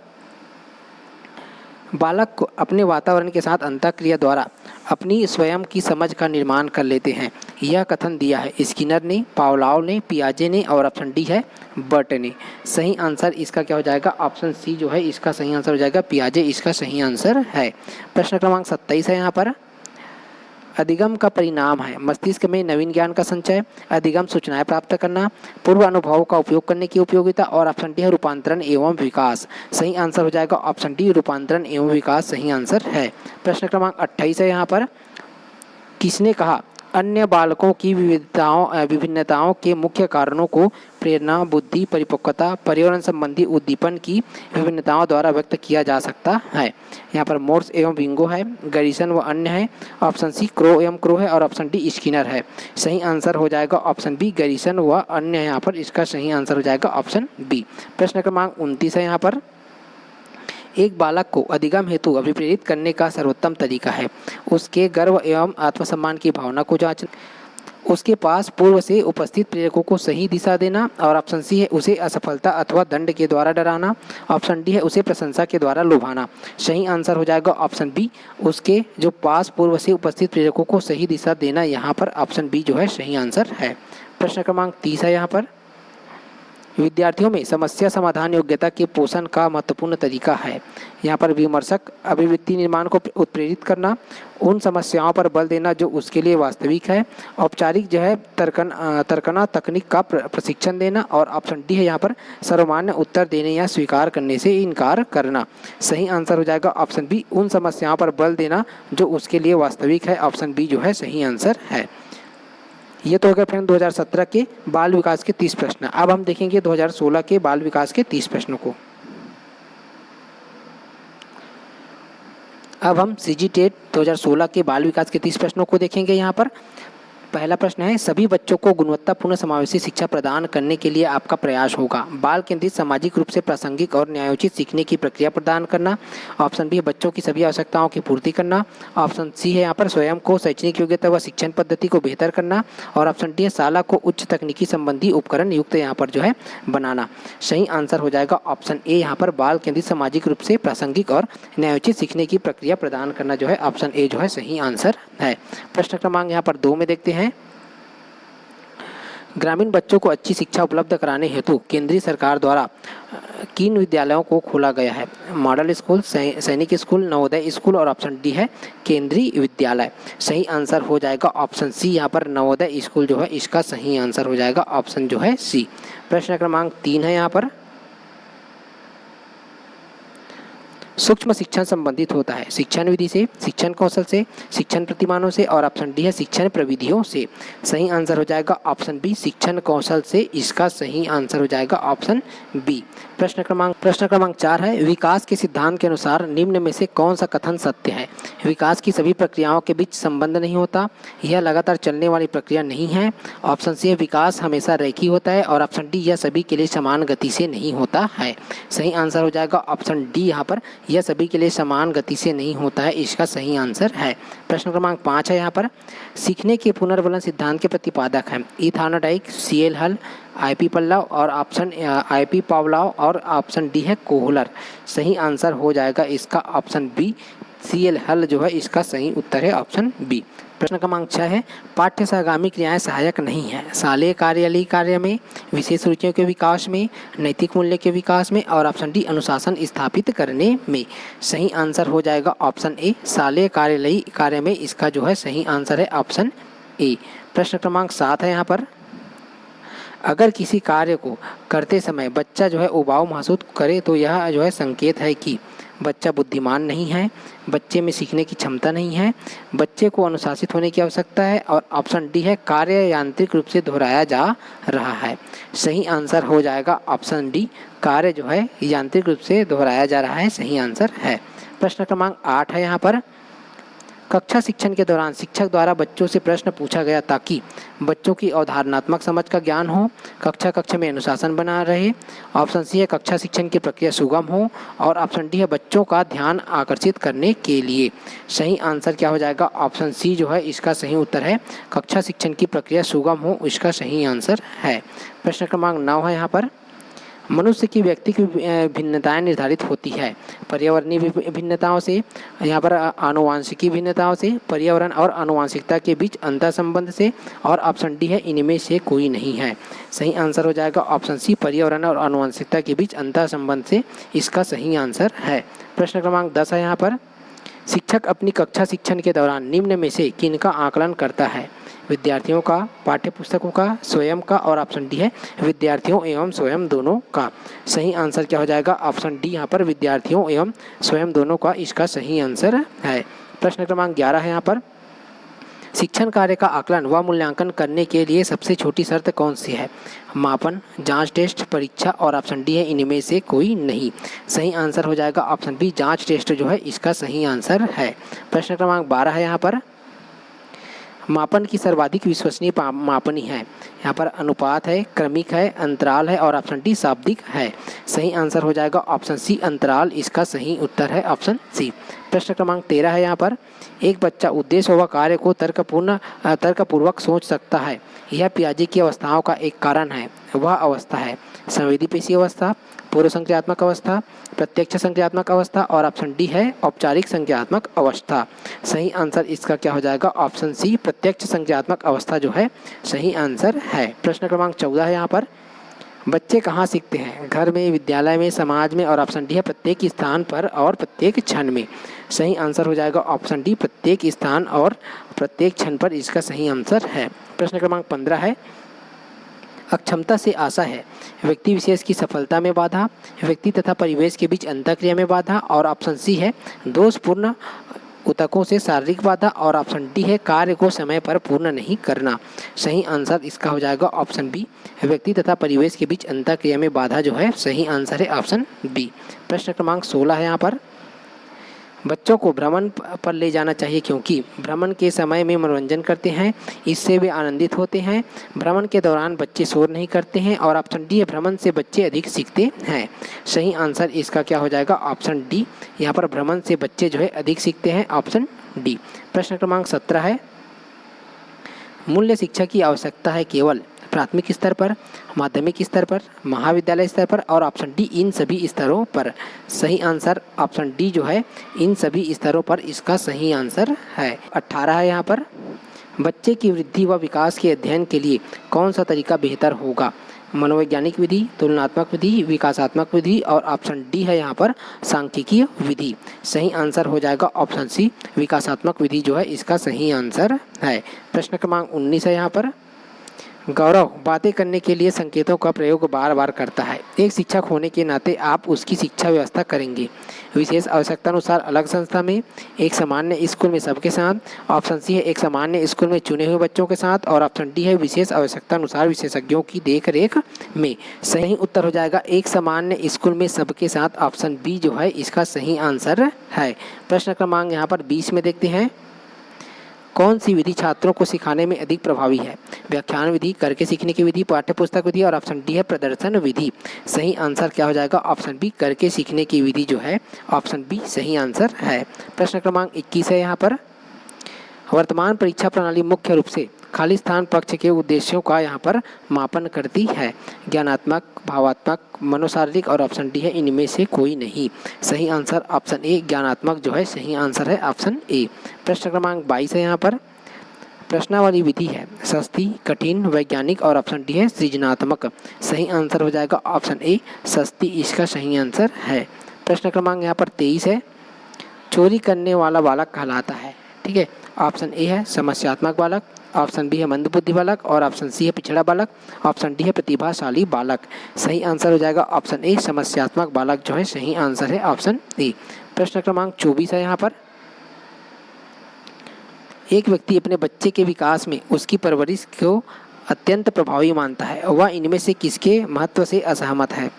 बालक को अपने वातावरण के साथ अंतःक्रिया द्वारा अपनी स्वयं की समझ का निर्माण कर लेते हैं, यह कथन दिया है स्किनर ने, पावलोव ने, पियाजे ने और ऑप्शन डी है बर्ट ने। सही आंसर इसका क्या हो जाएगा ऑप्शन सी जो है इसका सही आंसर हो जाएगा पियाजे, इसका सही आंसर है। प्रश्न क्रमांक 27 है यहाँ पर। अधिगम का परिणाम है मस्तिष्क में नवीन ज्ञान का संचय, अधिगम सूचनाएं प्राप्त करना, पूर्व अनुभवों का उपयोग करने की उपयोगिता और ऑप्शन डी है रूपांतरण एवं विकास। सही आंसर हो जाएगा ऑप्शन डी रूपांतरण एवं विकास, सही आंसर है। प्रश्न क्रमांक 28 है यहाँ पर। किसने कहा अन्य बालकों की विभिन्नताओं के मुख्य कारणों को प्रेरणा, बुद्धि, परिपक्वता, पर्यावरण संबंधी उद्दीपन की विभिन्नताओं द्वारा व्यक्त किया जा सकता है? यहाँ पर मोर्स एवं विंगो है, गैरिसन व अन्य है, ऑप्शन सी क्रो एवं क्रो है और ऑप्शन डी स्किनर है। सही आंसर हो जाएगा ऑप्शन बी गैरिसन व अन्य, यहाँ पर इसका सही आंसर हो जाएगा ऑप्शन बी। प्रश्न क्रमांक 29 है यहाँ पर। एक बालक को अधिगम हेतु अभिप्रेरित करने का सर्वोत्तम तरीका है उसके गर्व एवं आत्मसम्मान की भावना को जांचना, उसके पास पूर्व से उपस्थित प्रेरकों को सही दिशा देना और ऑप्शन सी है उसे असफलता अथवा दंड के द्वारा डराना, ऑप्शन डी है उसे प्रशंसा के द्वारा लुभाना। सही आंसर हो जाएगा ऑप्शन बी उसके जो पास पूर्व से उपस्थित प्रेरकों को सही दिशा देना, यहाँ पर ऑप्शन बी जो है सही आंसर है। प्रश्न क्रमांक 30 है यहाँ पर। विद्यार्थियों में समस्या समाधान योग्यता के पोषण का महत्वपूर्ण तरीका है यहाँ पर विमर्शक अभिव्यक्ति निर्माण को उत्प्रेरित करना, उन समस्याओं पर बल देना जो उसके लिए वास्तविक है, औपचारिक जो है तर्कना तकनीक का प्रशिक्षण देना और ऑप्शन डी है यहाँ पर सर्वमान्य उत्तर देने या स्वीकार करने से इनकार करना। सही आंसर हो जाएगा ऑप्शन बी उन समस्याओं पर बल देना जो उसके लिए वास्तविक है, ऑप्शन बी जो है सही आंसर है। ये तो हो गया फ्रेंड 2017 के बाल विकास के 30 प्रश्न। अब हम देखेंगे 2016 के बाल विकास के 30 प्रश्नों को। अब हम सीजी टेट 2016 के बाल विकास के 30 प्रश्नों को देखेंगे। यहाँ पर पहला प्रश्न है सभी बच्चों को गुणवत्तापूर्ण समावेशी शिक्षा प्रदान करने के लिए आपका प्रयास होगा। बाल केंद्रित सामाजिक रूप से प्रासंगिक और न्यायोचित सीखने की प्रक्रिया प्रदान करना, ऑप्शन बी है बच्चों की सभी आवश्यकताओं की पूर्ति करना, ऑप्शन सी है यहाँ पर स्वयं को शैक्षणिक योग्यता व शिक्षण पद्धति को बेहतर करना और ऑप्शन डी है शाला को उच्च तकनीकी संबंधी उपकरण युक्त यहाँ पर जो है बनाना। सही आंसर हो जाएगा ऑप्शन ए यहाँ पर बाल केंद्रित सामाजिक रूप से प्रासंगिक और न्यायोचित सीखने की प्रक्रिया प्रदान करना जो है ऑप्शन ए जो है सही आंसर है। प्रश्न क्रमांक यहाँ पर 2 में देखते हैं। ग्रामीण बच्चों को अच्छी शिक्षा उपलब्ध कराने हेतु केंद्रीय सरकार द्वारा किन विद्यालयों को खोला गया है? मॉडल स्कूल, सैनिक स्कूल, नवोदय स्कूल और ऑप्शन डी है केंद्रीय विद्यालय। सही आंसर हो जाएगा ऑप्शन सी, यहाँ पर नवोदय स्कूल जो है इसका सही आंसर हो जाएगा ऑप्शन जो है सी। प्रश्न क्रमांक 3 है यहाँ पर, सूक्ष्म शिक्षण संबंधित होता है शिक्षण विधि से, शिक्षण कौशल से, शिक्षण प्रतिमानों से और ऑप्शन डी है शिक्षण प्रविधियों से। सही आंसर हो जाएगा ऑप्शन बी, शिक्षण कौशल से, इसका सही आंसर हो जाएगा ऑप्शन बी। प्रश्न क्रमांक 4 है, विकास के सिद्धांत के अनुसार निम्न में से कौन सा कथन सत्य है? विकास की सभी प्रक्रियाओं के बीच संबंध नहीं होता, यह लगातार चलने वाली प्रक्रिया नहीं है। ऑप्शन सी है विकास हमेशा रैखिक होता है और ऑप्शन डी यह सभी के लिए समान गति से नहीं होता है। सही आंसर हो जाएगा ऑप्शन डी, यहाँ पर यह सभी के लिए समान गति से नहीं होता है, इसका सही आंसर है। प्रश्न क्रमांक 5 है यहाँ पर, सीखने के पुनर्वलन सिद्धांत के प्रतिपादक हैं ई थार्नडाइक, सी.एल. हल, आई.पी. पल्लव और ऑप्शन आई.पी. पावलोव और ऑप्शन डी है कोहलर। सही आंसर हो जाएगा इसका ऑप्शन बी, सी.एल. हल जो है इसका सही उत्तर है ऑप्शन बी। प्रश्न क्रमांक 6 है, पाठ्य सहगामी क्रियाएं सहायक नहीं है शालेय कार्यालयीय कार्य में, विशेष रुचियों के विकास में, नैतिक मूल्य के विकास में और ऑप्शन डी अनुशासन स्थापित करने में। सही आंसर हो जाएगा ऑप्शन ए, शालेय कार्यालयीय कार्य में, इसका जो है सही आंसर है ऑप्शन ए। प्रश्न क्रमांक 7 है यहाँ पर, अगर किसी कार्य को करते समय बच्चा जो है उबाऊ महसूस करे तो यह जो है संकेत है कि बच्चा बुद्धिमान नहीं है, बच्चे में सीखने की क्षमता नहीं है, बच्चे को अनुशासित होने की आवश्यकता है और ऑप्शन डी है कार्य यांत्रिक रूप से दोहराया जा रहा है। सही आंसर हो जाएगा ऑप्शन डी, कार्य जो है यांत्रिक रूप से दोहराया जा रहा है, सही आंसर है। प्रश्न क्रमांक 8 है यहाँ पर, कक्षा शिक्षण के दौरान शिक्षक द्वारा बच्चों से प्रश्न पूछा गया ताकि बच्चों की अवधारणात्मक समझ का ज्ञान हो, कक्षा में अनुशासन बना रहे। ऑप्शन सी है कक्षा शिक्षण की प्रक्रिया सुगम हो और ऑप्शन डी है बच्चों का ध्यान आकर्षित करने के लिए। सही आंसर क्या हो जाएगा ऑप्शन सी जो है इसका सही उत्तर है, कक्षा शिक्षण की प्रक्रिया सुगम हो, इसका सही आंसर है। प्रश्न क्रमांक 9 है यहाँ पर, मनुष्य की व्यक्तिगत भिन्नताएं निर्धारित होती है पर्यावरणीय भिन्नताओं से, यहाँ पर आनुवांशिकी भिन्नताओं से, पर्यावरण और आनुवांशिकता के बीच अंतर संबंध से और ऑप्शन डी है इनमें से कोई नहीं है। सही आंसर हो जाएगा ऑप्शन सी, पर्यावरण और आनुवांशिकता के बीच अंतर संबंध से, इसका सही आंसर है। प्रश्न क्रमांक 10 है यहाँ पर, शिक्षक अपनी कक्षा शिक्षण के दौरान निम्न में से किनका आकलन करता है? विद्यार्थियों का, पाठ्य पुस्तकों का, स्वयं का और ऑप्शन डी है विद्यार्थियों एवं स्वयं दोनों का। सही आंसर क्या हो जाएगा ऑप्शन डी, यहाँ पर विद्यार्थियों एवं स्वयं दोनों का, इसका सही आंसर है। प्रश्न क्रमांक 11 है यहाँ पर, शिक्षण कार्य का आकलन व मूल्यांकन करने के लिए सबसे छोटी शर्त कौन सी है? मापन, जांच, टेस्ट, परीक्षा और ऑप्शन डी है इनमें से कोई नहीं। सही आंसर हो जाएगा ऑप्शन बी, जांच टेस्ट जो है इसका सही आंसर है। प्रश्न क्रमांक 12 है यहाँ पर, मापन की सर्वाधिक विश्वसनीय मापनी है? यहाँ पर अनुपात है, क्रमिक है, अंतराल है और ऑप्शन डी शाब्दिक है। सही आंसर हो जाएगा ऑप्शन सी, अंतराल, इसका सही उत्तर है ऑप्शन सी। प्रश्न क्रमांक 13 है यहाँ पर, एक बच्चा उद्देश्य व कार्य को तर्कपूर्वक सोच सकता है, यह पियाजे की अवस्थाओं का एक कारण है। वह अवस्था है संवेदी पेशी अवस्था, पूर्व संक्रियात्मक अवस्था, प्रत्यक्ष संक्रियात्मक अवस्था और ऑप्शन डी है औपचारिक संक्रियात्मक अवस्था। सही आंसर इसका क्या हो जाएगा ऑप्शन सी, प्रत्यक्ष संक्रियात्मक अवस्था जो है सही आंसर है। प्रश्न क्रमांक 14 है यहाँ पर, बच्चे कहाँ सीखते हैं? घर में, विद्यालय में, समाज में और ऑप्शन डी है प्रत्येक स्थान पर और प्रत्येक क्षण में। सही आंसर हो जाएगा ऑप्शन डी, प्रत्येक स्थान और प्रत्येक क्षण पर, इसका सही आंसर है। प्रश्न क्रमांक 15 है, अक्षमता से आशा है व्यक्ति विशेष की सफलता में बाधा, व्यक्ति तथा परिवेश के बीच अंतःक्रिया में बाधा और ऑप्शन सी है दोषपूर्ण उतकों से शारीरिक बाधा और ऑप्शन डी है कार्य को समय पर पूर्ण नहीं करना। सही आंसर इसका हो जाएगा ऑप्शन बी, व्यक्ति तथा परिवेश के बीच अंतःक्रिया में बाधा जो है सही आंसर है ऑप्शन बी। प्रश्न क्रमांक 16 है यहाँ पर, बच्चों को भ्रमण पर ले जाना चाहिए क्योंकि भ्रमण के समय में मनोरंजन करते हैं, इससे वे आनंदित होते हैं, भ्रमण के दौरान बच्चे शोर नहीं करते हैं और ऑप्शन डी है भ्रमण से बच्चे अधिक सीखते हैं। सही आंसर इसका क्या हो जाएगा ऑप्शन डी, यहाँ पर भ्रमण से बच्चे जो है अधिक सीखते हैं, ऑप्शन डी। प्रश्न क्रमांक 17 है, मूल्य शिक्षा की आवश्यकता है केवल प्राथमिक स्तर पर, माध्यमिक स्तर पर, महाविद्यालय स्तर पर और ऑप्शन डी इन सभी स्तरों पर। सही आंसर ऑप्शन डी जो है इन सभी स्तरों पर, इसका सही आंसर है। 18 है यहाँ पर, बच्चे की वृद्धि व विकास के अध्ययन के लिए कौन सा तरीका बेहतर होगा? मनोवैज्ञानिक विधि, तुलनात्मक विधि, विकासात्मक विधि और ऑप्शन डी है यहाँ पर सांख्यिकीय विधि। सही आंसर हो जाएगा ऑप्शन सी, विकासात्मक विधि जो है इसका सही आंसर है। प्रश्न क्रमांक 19 है यहाँ पर। गौरव बातें करने के लिए संकेतों का प्रयोग बार बार करता है। एक शिक्षक होने के नाते आप उसकी शिक्षा व्यवस्था करेंगे। विशेष आवश्यकता अनुसार अलग संस्था में, एक सामान्य स्कूल में सबके साथ, ऑप्शन सी है एक सामान्य स्कूल में चुने हुए बच्चों के साथ और ऑप्शन डी है विशेष आवश्यकता अनुसार विशेषज्ञों की देख रेख में। सही उत्तर हो जाएगा एक सामान्य स्कूल में सबके साथ, ऑप्शन बी जो है इसका सही आंसर है। प्रश्न क्रमांक यहाँ पर 20 में देखते हैं। कौन सी विधि छात्रों को सिखाने में अधिक प्रभावी है? व्याख्यान विधि, करके सीखने की विधि, पाठ्यपुस्तक विधि और ऑप्शन डी है प्रदर्शन विधि। सही आंसर क्या हो जाएगा? ऑप्शन बी, करके सीखने की विधि जो है ऑप्शन बी सही आंसर है। प्रश्न क्रमांक 21 है यहाँ पर। वर्तमान परीक्षा प्रणाली मुख्य रूप से खाली स्थान पक्ष के उद्देश्यों का यहाँ पर मापन करती है। ज्ञानात्मक, भावात्मक, मनोशारीरिक और ऑप्शन डी है इनमें से कोई नहीं। सही आंसर ऑप्शन ए, ज्ञानात्मक जो है सही आंसर है ऑप्शन ए। प्रश्न क्रमांक 22 है यहाँ पर। प्रश्नावली विधि है सस्ती, कठिन, वैज्ञानिक और ऑप्शन डी है सृजनात्मक। सही आंसर हो जाएगा ऑप्शन ए, सस्ती इसका सही आंसर है। प्रश्न क्रमांक यहाँ पर 23 है। चोरी करने वाला बालक कहलाता है, ठीक है। ऑप्शन ए है समस्यात्मक बालक, ऑप्शन बी है मंदबुद्धि बालक और ऑप्शन सी है पिछड़ा बालक, ऑप्शन डी है प्रतिभाशाली बालक। सही आंसर हो जाएगा ऑप्शन ए, समस्यात्मक बालक जो है सही आंसर है ऑप्शन ए। प्रश्न क्रमांक 24 है यहाँ पर। एक व्यक्ति अपने बच्चे के विकास में उसकी परवरिश को अत्यंत प्रभावी मानता है, वह इनमें से किसके महत्व से असहमत है?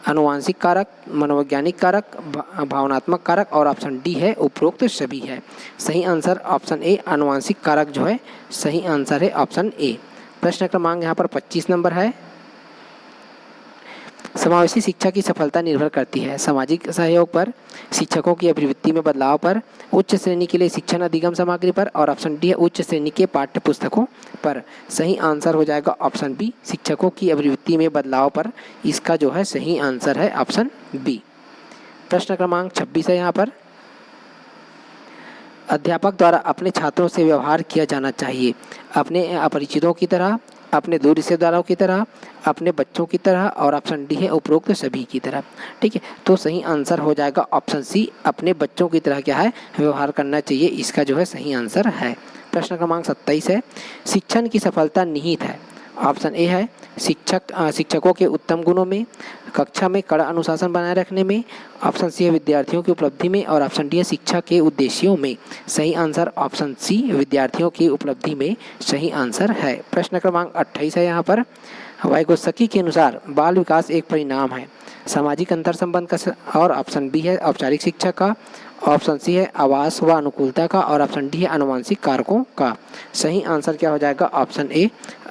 आनुवांशिक कारक, मनोवैज्ञानिक कारक, भावनात्मक कारक और ऑप्शन डी है उपरोक्त सभी है। सही आंसर ऑप्शन ए, आनुवांशिक कारक जो है सही आंसर है ऑप्शन ए। प्रश्न क्रमांक यहाँ पर 25 नंबर है। समावेशी शिक्षा की सफलता निर्भर करती है सामाजिक सहयोग पर, शिक्षकों की अभिवृत्ति में बदलाव पर, उच्च श्रेणी के लिए शिक्षण अधिगम सामग्री पर और ऑप्शन डी है उच्च श्रेणी के पाठ्य पुस्तकों पर। सही आंसर हो जाएगा ऑप्शन बी, शिक्षकों की अभिवृत्ति में बदलाव पर। इसका जो है सही आंसर है ऑप्शन बी। प्रश्न क्रमांक 26 है यहाँ पर। अध्यापक द्वारा अपने छात्रों से व्यवहार किया जाना चाहिए अपने अपरिचितों की तरह, अपने दूर रिश्तेदारों की तरह, अपने बच्चों की तरह और ऑप्शन डी है उपरोक्त सभी की तरह, ठीक है। तो सही आंसर हो जाएगा ऑप्शन सी, अपने बच्चों की तरह क्या है व्यवहार करना चाहिए। इसका जो है सही आंसर है। प्रश्न क्रमांक 27 है। शिक्षण की सफलता निहित है, ऑप्शन ए है शिक्षकों के उत्तम गुणों में, कक्षा में कड़ा अनुशासन बनाए रखने में, ऑप्शन सी है विद्यार्थियों की उपलब्धि में और ऑप्शन डी है शिक्षा के उद्देश्यों में। सही आंसर ऑप्शन सी, विद्यार्थियों की उपलब्धि में सही आंसर है। प्रश्न क्रमांक 28 है यहाँ पर। वाइगोत्स्की के अनुसार बाल विकास एक परिणाम है सामाजिक अंतर संबंध का और ऑप्शन बी है औपचारिक शिक्षा का, ऑप्शन सी है आवास व अनुकूलता का और ऑप्शन डी है आनुवंशिक कारकों का। सही आंसर क्या हो जाएगा? ऑप्शन ए,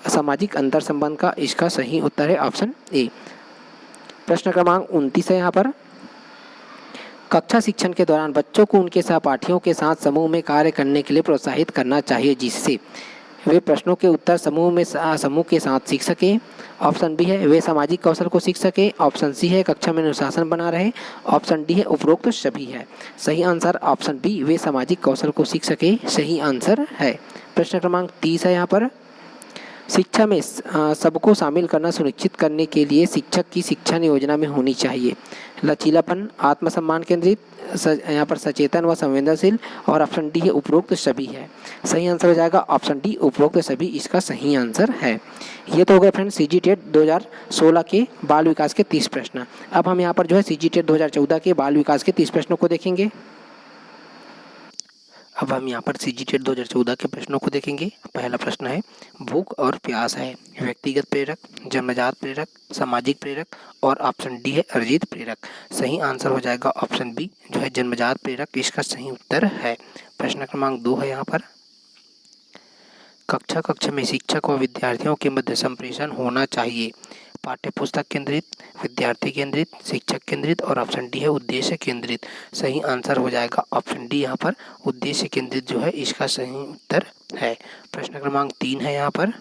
सामाजिक अंतर संबंध का। इसका सही उत्तर है ऑप्शन ए। प्रश्न क्रमांक 29 है यहाँ पर। कक्षा शिक्षण के दौरान बच्चों को उनके सहपाठियों के साथ समूह में कार्य करने के लिए प्रोत्साहित करना चाहिए जिससे वे प्रश्नों के उत्तर समूह के साथ सीख सकें। ऑप्शन बी है वे सामाजिक कौशल को सीख सकें, ऑप्शन सी है कक्षा में अनुशासन बना रहे, ऑप्शन डी है उपरोक्त सभी है। सही आंसर ऑप्शन बी, वे सामाजिक कौशल को सीख सके सही आंसर है। प्रश्न क्रमांक 30 है यहाँ पर। शिक्षा में सबको शामिल करना सुनिश्चित करने के लिए शिक्षक की शिक्षण योजना में होनी चाहिए लचीलापन, आत्मसम्मान केंद्रित, यहाँ पर सचेतन व संवेदनशील और ऑप्शन डी है उपरोक्त सभी है। सही आंसर हो जाएगा ऑप्शन डी, उपरोक्त सभी इसका सही आंसर है। ये तो हो गए फ्रेंड्स सीजीटेट 2016 के बाल विकास के 30 प्रश्न। अब हम यहाँ पर जो है सीजीटेट 2014 के बाल विकास के 30 प्रश्नों को देखेंगे। अब हम यहाँ पर सीजीटेट 2014 के प्रश्नों को देखेंगे। पहला प्रश्न है भूख और प्यास है व्यक्तिगत प्रेरक, जन्मजात प्रेरक, सामाजिक प्रेरक और ऑप्शन डी है अर्जित प्रेरक। सही आंसर हो जाएगा ऑप्शन बी जो है जन्मजात प्रेरक, इसका सही उत्तर है। प्रश्न क्रमांक 2 है यहाँ पर। कक्षा में शिक्षक व विद्यार्थियों के मध्य संप्रेषण होना चाहिए पाठ्य पुस्तक केंद्रित, विद्यार्थी केंद्रित, शिक्षक केंद्रित और ऑप्शन डी है उद्देश्य केंद्रित। सही आंसर हो जाएगा ऑप्शन डी यहाँ पर उद्देश्य केंद्रित जो है इसका सही उत्तर है। प्रश्न क्रमांक 3 है यहाँ पर।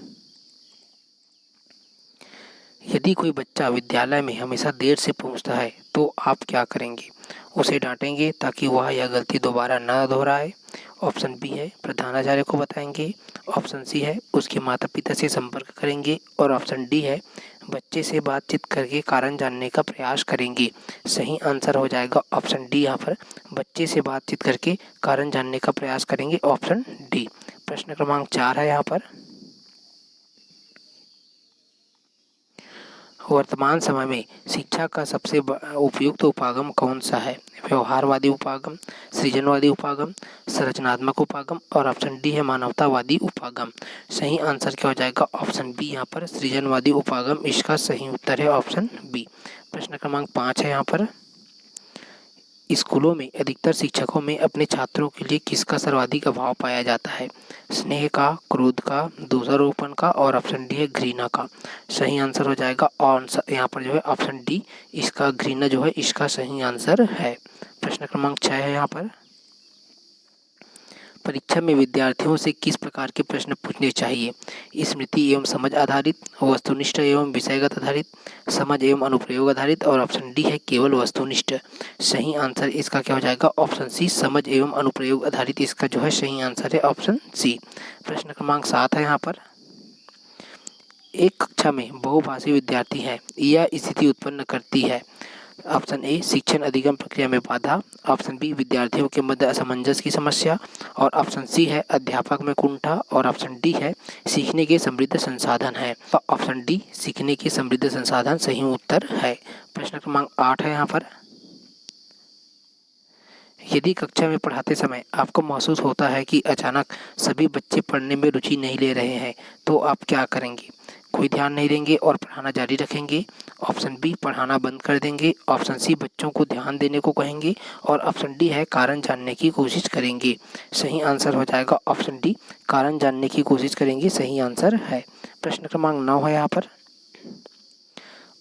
यदि कोई बच्चा विद्यालय में हमेशा देर से पहुँचता है तो आप क्या करेंगे? उसे डांटेंगे ताकि वह यह गलती दोबारा न दोहराए, ऑप्शन बी है प्रधानाचार्य को बताएंगे, ऑप्शन सी है उसके माता पिता से संपर्क करेंगे और ऑप्शन डी है बच्चे से बातचीत करके कारण जानने का प्रयास करेंगे। सही आंसर हो जाएगा ऑप्शन डी, यहाँ पर बच्चे से बातचीत करके कारण जानने का प्रयास करेंगे, ऑप्शन डी। प्रश्न क्रमांक 4 है यहाँ पर, वर्तमान समय में शिक्षा का सबसे उपयुक्त उपागम कौन सा है? व्यवहारवादी उपागम, सृजनवादी उपागम, संरचनात्मक उपागम और ऑप्शन डी है मानवतावादी उपागम। सही आंसर क्या हो जाएगा? ऑप्शन बी, यहाँ पर सृजनवादी उपागम इसका सही उत्तर है, ऑप्शन बी। प्रश्न क्रमांक 5 है यहाँ पर, स्कूलों में अधिकतर शिक्षकों में अपने छात्रों के लिए किसका सर्वाधिक अभाव पाया जाता है? स्नेह का, क्रोध का, दोषारोपण का और ऑप्शन डी है घृणा का। सही आंसर हो जाएगा और यहाँ पर जो है ऑप्शन डी, इसका घृणा जो है इसका सही आंसर है। प्रश्न क्रमांक 6 है यहाँ पर, परीक्षा में विद्यार्थियों से किस प्रकार के प्रश्न पूछने चाहिए? स्मृति एवं समझ आधारित, वस्तुनिष्ठ एवं विषयगत आधारित, समझ एवं अनुप्रयोग आधारित और ऑप्शन डी है केवल वस्तुनिष्ठ। सही आंसर इसका क्या हो जाएगा? ऑप्शन सी, समझ एवं अनुप्रयोग आधारित इसका जो है सही आंसर है, ऑप्शन सी। प्रश्न क्रमांक 7 है यहाँ पर, एक कक्षा में बहुभाषी विद्यार्थी है, यह स्थिति उत्पन्न करती है। ऑप्शन ए, शिक्षण अधिगम प्रक्रिया में बाधा, ऑप्शन बी, विद्यार्थियों के मध्य असमंजस की समस्या और ऑप्शन सी है अध्यापक में कुंठा और ऑप्शन डी है सीखने के समृद्ध संसाधन है। तो ऑप्शन डी, सीखने के समृद्ध संसाधन सही उत्तर है। प्रश्न क्रमांक 8 है यहाँ पर, यदि कक्षा में पढ़ाते समय आपको महसूस होता है कि अचानक सभी बच्चे पढ़ने में रुचि नहीं ले रहे हैं तो आप क्या करेंगे? कोई ध्यान नहीं देंगे और पढ़ाना जारी रखेंगे, ऑप्शन बी, पढ़ाना बंद कर देंगे, ऑप्शन सी, बच्चों को ध्यान देने को कहेंगे और ऑप्शन डी है कारण जानने की कोशिश करेंगे। सही आंसर हो जाएगा ऑप्शन डी, कारण जानने की कोशिश करेंगे, सही आंसर है। प्रश्न क्रमांक 9 है यहाँ पर,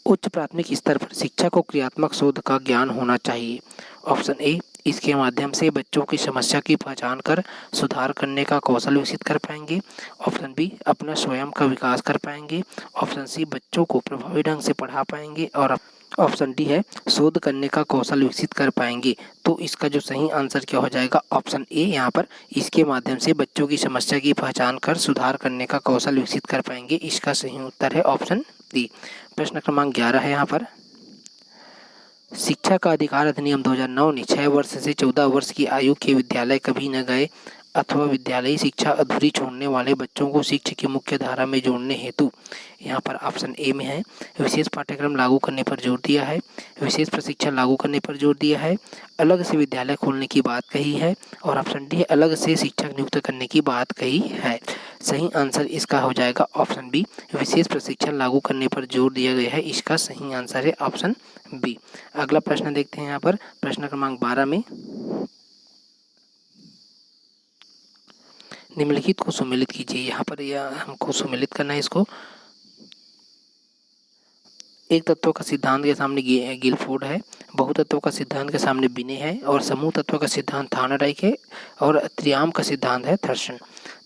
उच्च प्राथमिक स्तर पर शिक्षा को क्रियात्मक शोध का ज्ञान होना चाहिए। ऑप्शन ए, इसके माध्यम से बच्चों की समस्या की पहचान कर सुधार करने का कौशल विकसित कर पाएंगे, ऑप्शन बी, अपना स्वयं का विकास कर पाएंगे, ऑप्शन सी, बच्चों को प्रभावी ढंग से पढ़ा पाएंगे और ऑप्शन डी है शोध करने का कौशल विकसित कर पाएंगे। तो इसका जो सही आंसर क्या हो जाएगा? ऑप्शन ए, यहाँ पर इसके माध्यम से बच्चों की समस्या की पहचान कर सुधार करने का कौशल विकसित कर पाएंगे, इसका सही उत्तर है ऑप्शन डी। प्रश्न क्रमांक 11 है यहाँ पर, शिक्षा का अधिकार अधिनियम 2009 ने 6 वर्ष से 14 वर्ष की आयु के विद्यालय कभी न गए अथवा विद्यालयी शिक्षा अधूरी छोड़ने वाले बच्चों को शिक्षा की मुख्य धारा में जोड़ने हेतु यहाँ पर ऑप्शन ए में है विशेष पाठ्यक्रम लागू करने पर जोर दिया है, विशेष प्रशिक्षण लागू करने पर जोर दिया है, अलग से विद्यालय खोलने की बात कही है और ऑप्शन डी है अलग से शिक्षक नियुक्त करने की बात कही है। सही आंसर इसका हो जाएगा ऑप्शन बी, विशेष प्रशिक्षण लागू करने पर जोर दिया गया है, इसका सही आंसर है ऑप्शन बी। अगला प्रश्न देखते हैं यहाँ पर, प्रश्न क्रमांक 12 में, निम्नलिखित को सुमेलित कीजिए। यहाँ पर यह हमको सुमेलित करना है इसको। एक तत्व का सिद्धांत के सामने गिलफोर्ड है, बहुतत्व का सिद्धांत के सामने बिने है और समूह तत्व का सिद्धांत थार्नडाइक है और त्रियाम का सिद्धांत है थर्सन।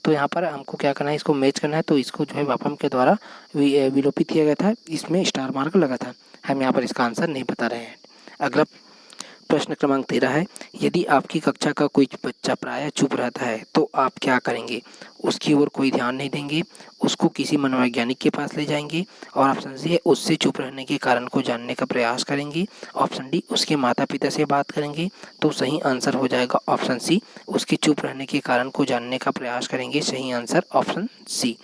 तो यहाँ पर हमको क्या करना है, इसको मैच करना है। तो इसको जो है वापम के द्वारा विलोपित किया गया था, इसमें स्टार मार्क लगा था। हम यहाँ पर इसका आंसर नहीं बता रहे हैं। अगला प्रश्न क्रमांक 13 है, यदि आपकी कक्षा का कोई बच्चा प्रायः चुप रहता है तो आप क्या करेंगे? उसकी ओर कोई ध्यान नहीं देंगे, उसको किसी मनोवैज्ञानिक के पास ले जाएंगे और ऑप्शन सी है उससे चुप रहने के कारण को जानने का प्रयास करेंगे, ऑप्शन डी, उसके माता पिता से बात करेंगे। तो सही आंसर हो जाएगा ऑप्शन सी, उसके चुप रहने के कारण को जानने का प्रयास करेंगे, सही आंसर ऑप्शन सी।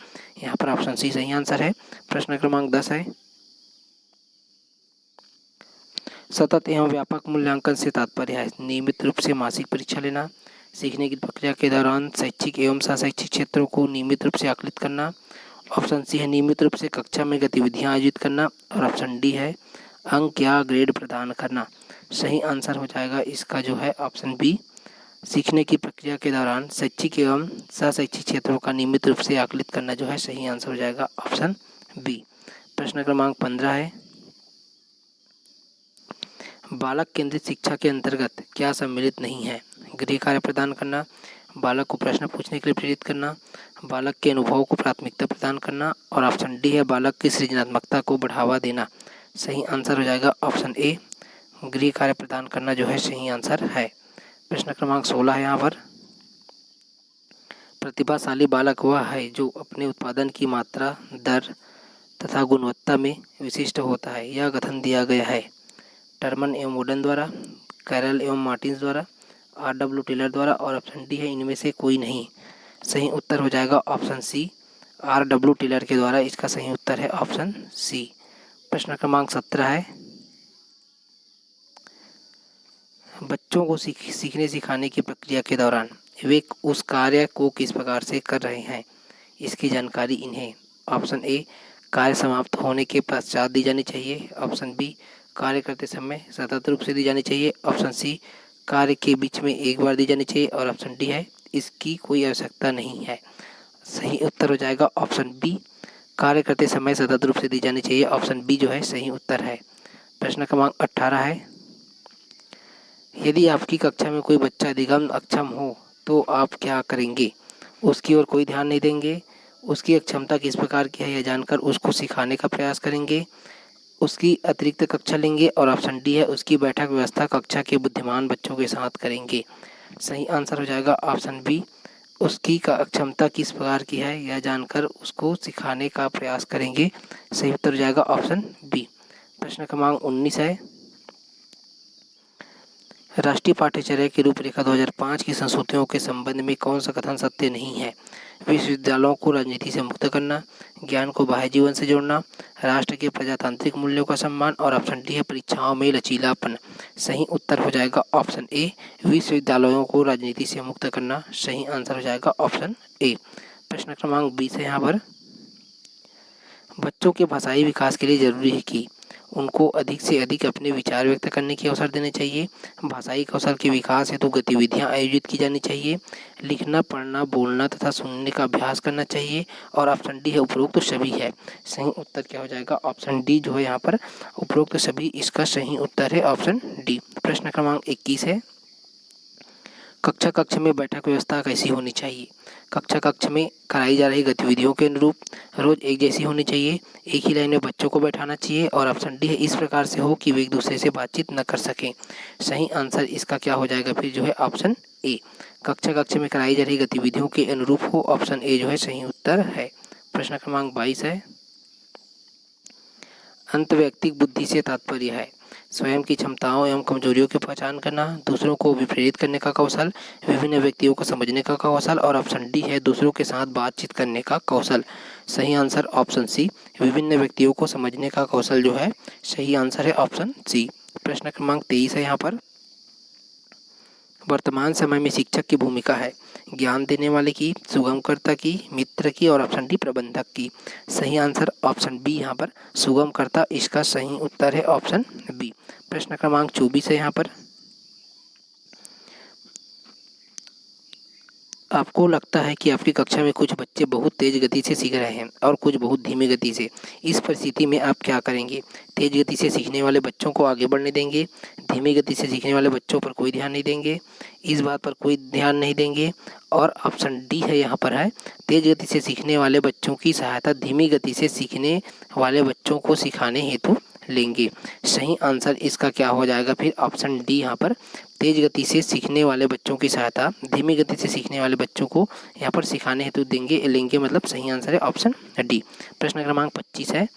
यहाँ पर ऑप्शन सी सही आंसर है। प्रश्न क्रमांक 10 है, सतत एवं व्यापक मूल्यांकन से तात्पर्य है नियमित रूप से मासिक परीक्षा लेना, सीखने की प्रक्रिया के दौरान शैक्षिक एवं शैक्षिक क्षेत्रों को नियमित रूप से आकलित करना, ऑप्शन सी है नियमित रूप से कक्षा में गतिविधियां आयोजित करना और ऑप्शन डी है अंक या ग्रेड प्रदान करना। सही आंसर हो जाएगा इसका जो है ऑप्शन बी, सीखने की प्रक्रिया के दौरान शैक्षिक एवं शैक्षिक क्षेत्रों का नियमित रूप से आकलित करना जो है सही आंसर हो जाएगा ऑप्शन बी। प्रश्न क्रमांक 15 है, बालक केंद्रित शिक्षा के अंतर्गत क्या सम्मिलित नहीं है? गृह कार्य प्रदान करना, बालक को प्रश्न पूछने के लिए प्रेरित करना, बालक के अनुभव को प्राथमिकता प्रदान करना और ऑप्शन डी है बालक की सृजनात्मकता को बढ़ावा देना। सही आंसर हो जाएगा ऑप्शन ए, गृह कार्य प्रदान करना जो है सही आंसर है। प्रश्न क्रमांक 16 है यहाँ पर, प्रतिभाशाली बालक वह है जो अपने उत्पादन की मात्रा, दर तथा गुणवत्ता में विशिष्ट होता है। यह कथन दिया गया है टर्मन एवं वुडन द्वारा, कैरल एवं मार्टिन्स द्वारा, R.W. टेलर द्वारा और ऑप्शन डी है इनमें से कोई नहीं। सही उत्तर हो जाएगा ऑप्शन सी, R.W. टेलर के द्वारा। इसका सही उत्तर है ऑप्शन सी। प्रश्न क्रमांक 17 है, बच्चों को सीखने सिखाने की प्रक्रिया के दौरान वे उस कार्य को किस प्रकार से कर रहे हैं, इसकी जानकारी इन्हें ऑप्शन ए कार्य समाप्त होने के पश्चात दी जानी चाहिए, ऑप्शन बी कार्य करते समय सतत रूप से दी जानी चाहिए, ऑप्शन सी कार्य के बीच में एक बार दी जानी चाहिए और ऑप्शन डी है इसकी कोई आवश्यकता नहीं है। सही उत्तर हो जाएगा ऑप्शन बी, कार्य करते समय सतत रूप से दी जानी चाहिए। ऑप्शन बी जो है सही उत्तर है। प्रश्न क्रमांक 18 है, यदि आपकी कक्षा में कोई बच्चा दिव्यांग अक्षम हो तो आप क्या करेंगे? उसकी ओर कोई ध्यान नहीं देंगे, उसकी अक्षमता किस प्रकार की है यह जानकर उसको सिखाने का प्रयास करेंगे, उसकी अतिरिक्त कक्षा लेंगे और ऑप्शन डी है उसकी बैठक व्यवस्था कक्षा के बुद्धिमान बच्चों के साथ करेंगे। सही आंसर हो जाएगा ऑप्शन बी, उसकी अक्षमता किस प्रकार की है यह जानकर उसको सिखाने का प्रयास करेंगे। सही उत्तर हो जाएगा ऑप्शन बी। प्रश्न क्रमांक 19 है, राष्ट्रीय पाठ्यचर्या की रूपरेखा 2005 की संशोधनों के संबंध में कौन सा कथन सत्य नहीं है? विश्वविद्यालयों को राजनीति से मुक्त करना, ज्ञान को बाह्य जीवन से जोड़ना, राष्ट्र के प्रजातांत्रिक मूल्यों का सम्मान और ऑप्शन डी है परीक्षाओं में लचीलापन। सही उत्तर हो जाएगा ऑप्शन ए, विश्वविद्यालयों को राजनीति से मुक्त करना। सही आंसर हो जाएगा ऑप्शन ए। प्रश्न क्रमांक 20 है यहाँ पर, बच्चों के भाषाई विकास के लिए जरूरी है कि उनको अधिक से अधिक अपने विचार व्यक्त करने के अवसर देने चाहिए, भाषाई कौशल के विकास हेतु गतिविधियां आयोजित की जानी चाहिए, लिखना पढ़ना बोलना तथा सुनने का अभ्यास करना चाहिए और ऑप्शन डी है उपरोक्त सभी है। सही उत्तर क्या हो जाएगा? ऑप्शन डी जो है यहाँ पर उपरोक्त सभी, इसका सही उत्तर है ऑप्शन डी। प्रश्न क्रमांक 21 है, कक्षा में बैठक व्यवस्था कैसी होनी चाहिए? कक्षा में कराई जा रही गतिविधियों के अनुरूप रोज एक जैसी होनी चाहिए, एक ही लाइन में बच्चों को बैठाना चाहिए और ऑप्शन डी है इस प्रकार से हो कि वे एक दूसरे से बातचीत न कर सकें। सही आंसर इसका क्या हो जाएगा फिर जो है ऑप्शन ए, कक्षा में कराई जा रही गतिविधियों के अनुरूप हो। ऑप्शन ए जो है सही उत्तर है। प्रश्न क्रमांक 22 है, अंतर्वैयक्तिक बुद्धि से तात्पर्य है स्वयं की क्षमताओं एवं कमजोरियों की पहचान करना, दूसरों को विप्रेरित करने का कौशल, विभिन्न व्यक्तियों को समझने का कौशल और ऑप्शन डी है दूसरों के साथ बातचीत करने का कौशल। सही आंसर ऑप्शन सी, विभिन्न व्यक्तियों को समझने का कौशल जो है सही आंसर है ऑप्शन सी। प्रश्न क्रमांक 23 है यहाँ पर, वर्तमान समय में शिक्षक की भूमिका है ज्ञान देने वाले की, सुगमकर्ता की, मित्र की और ऑप्शन डी प्रबंधक की। सही आंसर ऑप्शन बी यहाँ पर सुगमकर्ता, इसका सही उत्तर है ऑप्शन बी। प्रश्न क्रमांक 24 है यहाँ पर, आपको लगता है कि आपकी कक्षा में कुछ बच्चे बहुत तेज गति से सीख रहे हैं और कुछ बहुत धीमी गति से। इस परिस्थिति में आप क्या करेंगे? तेज गति से सीखने वाले बच्चों को आगे बढ़ने देंगे, धीमी गति से सीखने वाले बच्चों पर कोई ध्यान नहीं देंगे, इस बात पर कोई ध्यान नहीं देंगे और ऑप्शन डी है यहाँ पर है तेज गति से सीखने वाले बच्चों की सहायता धीमी गति से सीखने वाले बच्चों को सिखाने हेतु लेंगे। सही आंसर इसका क्या हो जाएगा फिर? ऑप्शन डी यहाँ पर तेज गति से सीखने वाले बच्चों की सहायता धीमी गति से सीखने वाले बच्चों को यहाँ पर सिखाने हेतु लेंगे, मतलब सही आंसर है ऑप्शन डी। प्रश्न क्रमांक 25 है,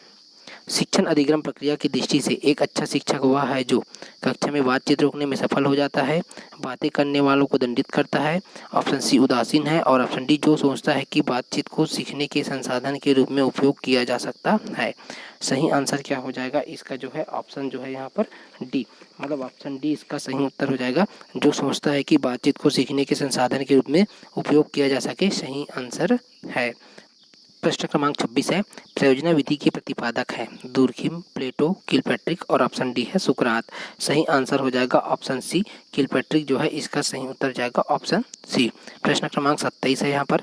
शिक्षण अधिगम प्रक्रिया की दृष्टि से एक अच्छा शिक्षक वह है जो कक्षा में बातचीत रोकने में सफल हो जाता है, बातें करने वालों को दंडित करता है, ऑप्शन सी उदासीन है और ऑप्शन डी जो सोचता है कि बातचीत को सीखने के संसाधन के रूप में उपयोग किया जा सकता है। सही आंसर क्या हो जाएगा इसका जो है ऑप्शन जो है यहाँ पर डी, मतलब ऑप्शन डी इसका सही उत्तर हो जाएगा, जो सोचता है कि बातचीत को सीखने के संसाधन के रूप में उपयोग किया जा सके। सही आंसर है। प्रश्न क्रमांक 26 है, प्रयोजना विधि के प्रतिपादक है दूरखिम, प्लेटो, किलपैट्रिक और ऑप्शन डी है सुकरात। सही आंसर हो जाएगा ऑप्शन सी, किलपैट्रिक जो है इसका सही उत्तर जाएगा ऑप्शन सी। प्रश्न क्रमांक 27 है यहाँ पर,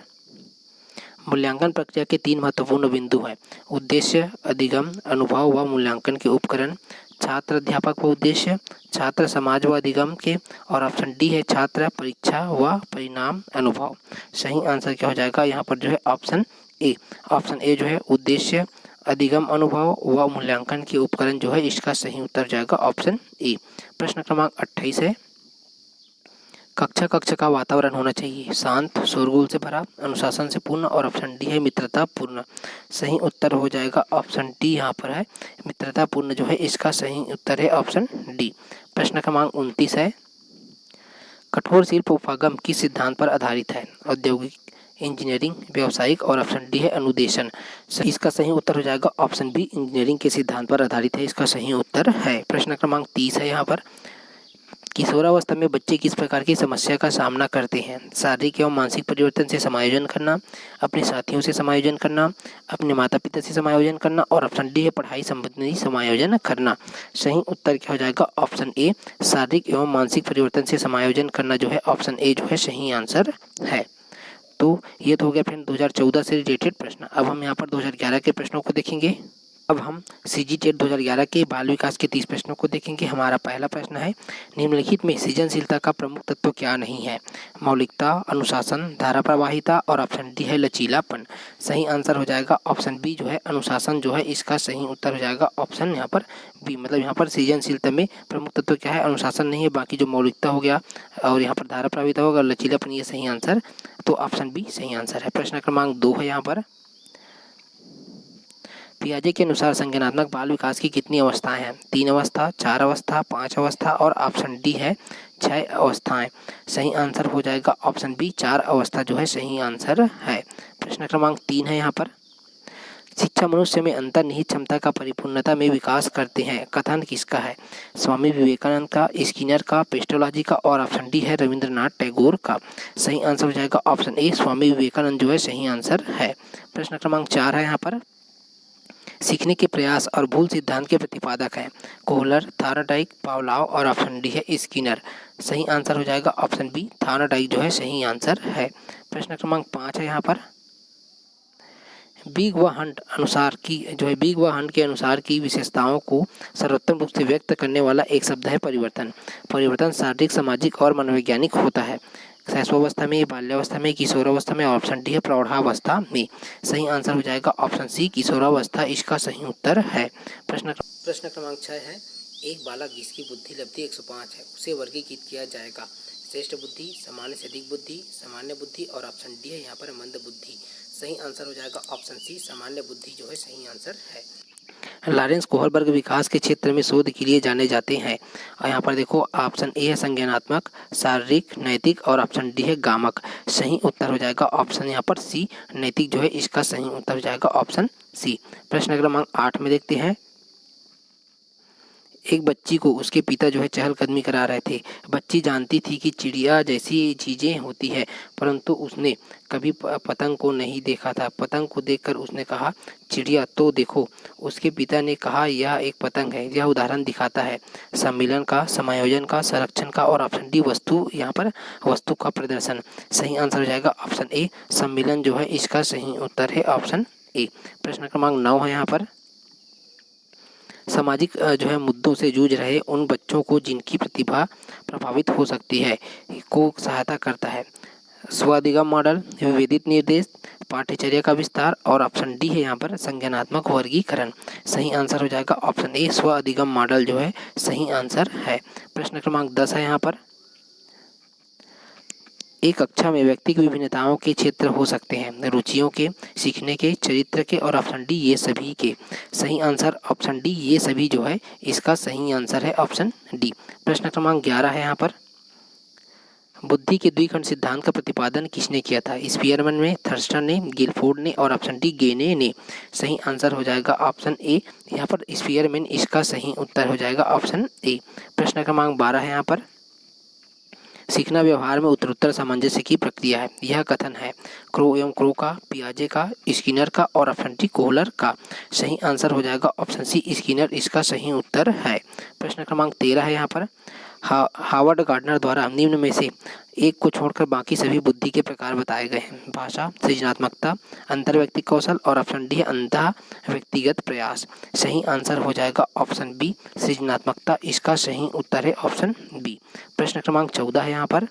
मूल्यांकन प्रक्रिया के 3 महत्वपूर्ण बिंदु हैं उद्देश्य, अधिगम, अनुभव व मूल्यांकन के उपकरण, छात्र अध्यापक व उद्देश्य, छात्र समाज व अधिगम के और ऑप्शन डी है छात्र परीक्षा व परिणाम अनुभव। सही आंसर क्या हो जाएगा यहाँ पर जो है ऑप्शन ए, ऑप्शन ए जो है उद्देश्य, अधिगम, अनुभव व मूल्यांकन के उपकरण जो है इसका सही उत्तर जाएगा ऑप्शन ए। प्रश्न क्रमांक 28 है, कक्षा का वातावरण होना चाहिए शांत, शोरगुल से भरा, अनुशासन से पूर्ण, और ऑप्शन डी है मित्रता पूर्ण। सही उत्तर हो जाएगा ऑप्शन डी, यहाँ पर है मित्रता पूर्ण जो है इसका सही उत्तर है ऑप्शन डी। प्रश्न क्रमांक 29 है, कठोर शिल्प उपागम किस सिद्धांत पर आधारित है? औद्योगिक, इंजीनियरिंग, व्यावसायिक, और ऑप्शन डी है अनुदेशन। इसका सही उत्तर हो जाएगा ऑप्शन बी, इंजीनियरिंग के सिद्धांत पर आधारित है, इसका सही उत्तर है। प्रश्न क्रमांक 30 है यहाँ पर, किशोरावस्था में बच्चे किस प्रकार की समस्या का सामना करते हैं? शारीरिक एवं मानसिक परिवर्तन से समायोजन करना, अपने साथियों से समायोजन करना, अपने माता पिता से समायोजन करना, और ऑप्शन डी है पढ़ाई संबंधी समायोजन करना। सही उत्तर क्या हो जाएगा ऑप्शन ए, शारीरिक एवं मानसिक परिवर्तन से समायोजन करना जो है ऑप्शन ए जो है सही आंसर है। तो ये तो हो गया फ्रेंड 2014 से रिलेटेड प्रश्न। अब हम यहाँ पर 2011 के प्रश्नों को देखेंगे। अब हम CGTET 2011 के बाल विकास के 30 प्रश्नों को देखेंगे। हमारा पहला प्रश्न है, निम्नलिखित में सृजनशीलता का प्रमुख तत्व क्या नहीं है? मौलिकता, अनुशासन, धारा प्रवाहिता, और ऑप्शन डी है लचीलापन। सही आंसर हो जाएगा ऑप्शन बी जो है अनुशासन जो है इसका सही उत्तर हो जाएगा ऑप्शन यहाँ पर बी। मतलब यहाँ पर सृजनशीलता में प्रमुख तत्व क्या है? अनुशासन नहीं है, बाकी जो मौलिकता हो गया और यहाँ पर धारा प्रवाहिता होगा, लचीलापन, ये सही आंसर, तो ऑप्शन बी सही आंसर है। प्रश्न क्रमांक 2 है यहाँ पर, पियाजे के अनुसार संज्ञानात्मक बाल विकास की कितनी अवस्थाएं हैं? 3 अवस्था, 4 अवस्था, 5 अवस्था, और ऑप्शन डी है 6 अवस्थाएं। सही आंसर हो जाएगा ऑप्शन बी, 4 अवस्था जो है सही आंसर है। प्रश्न क्रमांक 3 है यहाँ पर, शिक्षा मनुष्य में अंतर्निहित क्षमता का परिपूर्णता में विकास करते हैं, कथन किसका है? स्वामी विवेकानंद का, स्किनर का, पेस्टोलॉजी का, और ऑप्शन डी है रविंद्रनाथ टैगोर का। सही आंसर हो जाएगा ऑप्शन ए, स्वामी विवेकानंद जो है सही आंसर है। प्रश्न क्रमांक 4 है यहाँ पर, सीखने के प्रयास और भूल सिद्धांत के प्रतिपादक हैं? कोहलर, थार्नडाइक, पावलोव, और ऑप्शन डी है स्किनर। सही आंसर हो जाएगा ऑप्शन बी, थार्नडाइक जो है सही आंसर है। प्रश्न क्रमांक 5 है यहाँ पर, बिग व हंट अनुसार की जो है बिग व हंट के अनुसार की विशेषताओं को सर्वोत्तम रूप से व्यक्त करने वाला एक शब्द है परिवर्तन। परिवर्तन शारीरिक, सामाजिक और मनोवैज्ञानिक होता है। शैशवावस्था में, बाल्यावस्था में, किशोरावस्था में, ऑप्शन डी है प्रौढ़ावस्था में। सही आंसर हो जाएगा ऑप्शन सी, किशोरावस्था इसका सही उत्तर है। प्रश्न क्रमांक 6 है, एक बालक जिसकी बुद्धि लब्धि 105 है उसे वर्गीकृत किया जाएगा? श्रेष्ठ बुद्धि, सामान्य से अधिक बुद्धि, सामान्य बुद्धि, और ऑप्शन डी है यहाँ पर मंद बुद्धि। सही आंसर हो जाएगा ऑप्शन सी, सामान्य बुद्धि जो है सही आंसर है। लॉरेंस कोहलबर्ग विकास के क्षेत्र में शोध के लिए जाने जाते हैं, और यहाँ पर देखो ऑप्शन ए है संज्ञानात्मक, शारीरिक, नैतिक, और ऑप्शन डी है गामक। सही उत्तर हो जाएगा ऑप्शन यहाँ पर सी, नैतिक जो है इसका सही उत्तर हो जाएगा ऑप्शन सी। प्रश्न क्रमांक 8 में देखते हैं, एक बच्ची को उसके पिता जो है चहलकदमी करा रहे थे। बच्ची जानती थी कि चिड़िया जैसी चीज़ें होती है, परंतु उसने कभी पतंग को नहीं देखा था। पतंग को देखकर उसने कहा, चिड़िया तो देखो। उसके पिता ने कहा, यह एक पतंग है। यह उदाहरण दिखाता है सम्मिलन का, समायोजन का, संरक्षण का, और ऑप्शन डी वस्तु, यहाँ पर वस्तु का प्रदर्शन। सही आंसर हो जाएगा ऑप्शन ए, सम्मिलन जो है इसका सही उत्तर है ऑप्शन ए। प्रश्न क्रमांक 9 है यहाँ पर, सामाजिक जो है मुद्दों से जूझ रहे उन बच्चों को जिनकी प्रतिभा प्रभावित हो सकती है को सहायता करता है? स्वादिगम मॉडल, विभेदित निर्देश, पाठ्यचर्या का विस्तार, और ऑप्शन डी है यहाँ पर संज्ञानात्मक वर्गीकरण। सही आंसर हो जाएगा ऑप्शन ए, स्व अधिगम मॉडल जो है सही आंसर है। प्रश्न क्रमांक 10 है यहाँ पर, एक कक्षा में व्यक्ति की विभिन्नताओं के क्षेत्र हो सकते हैं, रुचियों के, सीखने के, चरित्र के, और ऑप्शन डी ये सभी के। सही आंसर ऑप्शन डी ये सभी जो है इसका सही आंसर है ऑप्शन डी। प्रश्न क्रमांक 11 है यहाँ पर, बुद्धि के द्विखंड सिद्धांत का प्रतिपादन किसने किया था? स्पीयरमैन ने, थर्स्टन ने, गिलफोर्ड ने, और ऑप्शन डी गेने ने। सही आंसर हो जाएगा ऑप्शन ए, यहाँ पर स्पीयरमैन इसका सही उत्तर हो जाएगा ऑप्शन ए। प्रश्न क्रमांक 12 है यहाँ पर, सीखना व्यवहार में उत्तरोत्तर सामंजस्य की प्रक्रिया है। यह कथन है क्रो एवं क्रो का, पियाजे का, स्किनर का, और ऑप्शन डी कोहलर का। सही आंसर हो जाएगा ऑप्शन सी, स्किनर इसका सही उत्तर है। प्रश्न क्रमांक 13 है यहाँ पर, हावर्ड गार्डनर द्वारा निम्न में से एक को छोड़कर बाकी सभी बुद्धि के प्रकार बताए गए हैं? भाषा, सृजनात्मकता, अंतर्व्यक्तिक कौशल, और ऑप्शन डी अंतः व्यक्तिगत प्रयास। सही आंसर हो जाएगा ऑप्शन बी, सृजनात्मकता इसका सही उत्तर है ऑप्शन बी। प्रश्न क्रमांक 14 है यहाँ पर,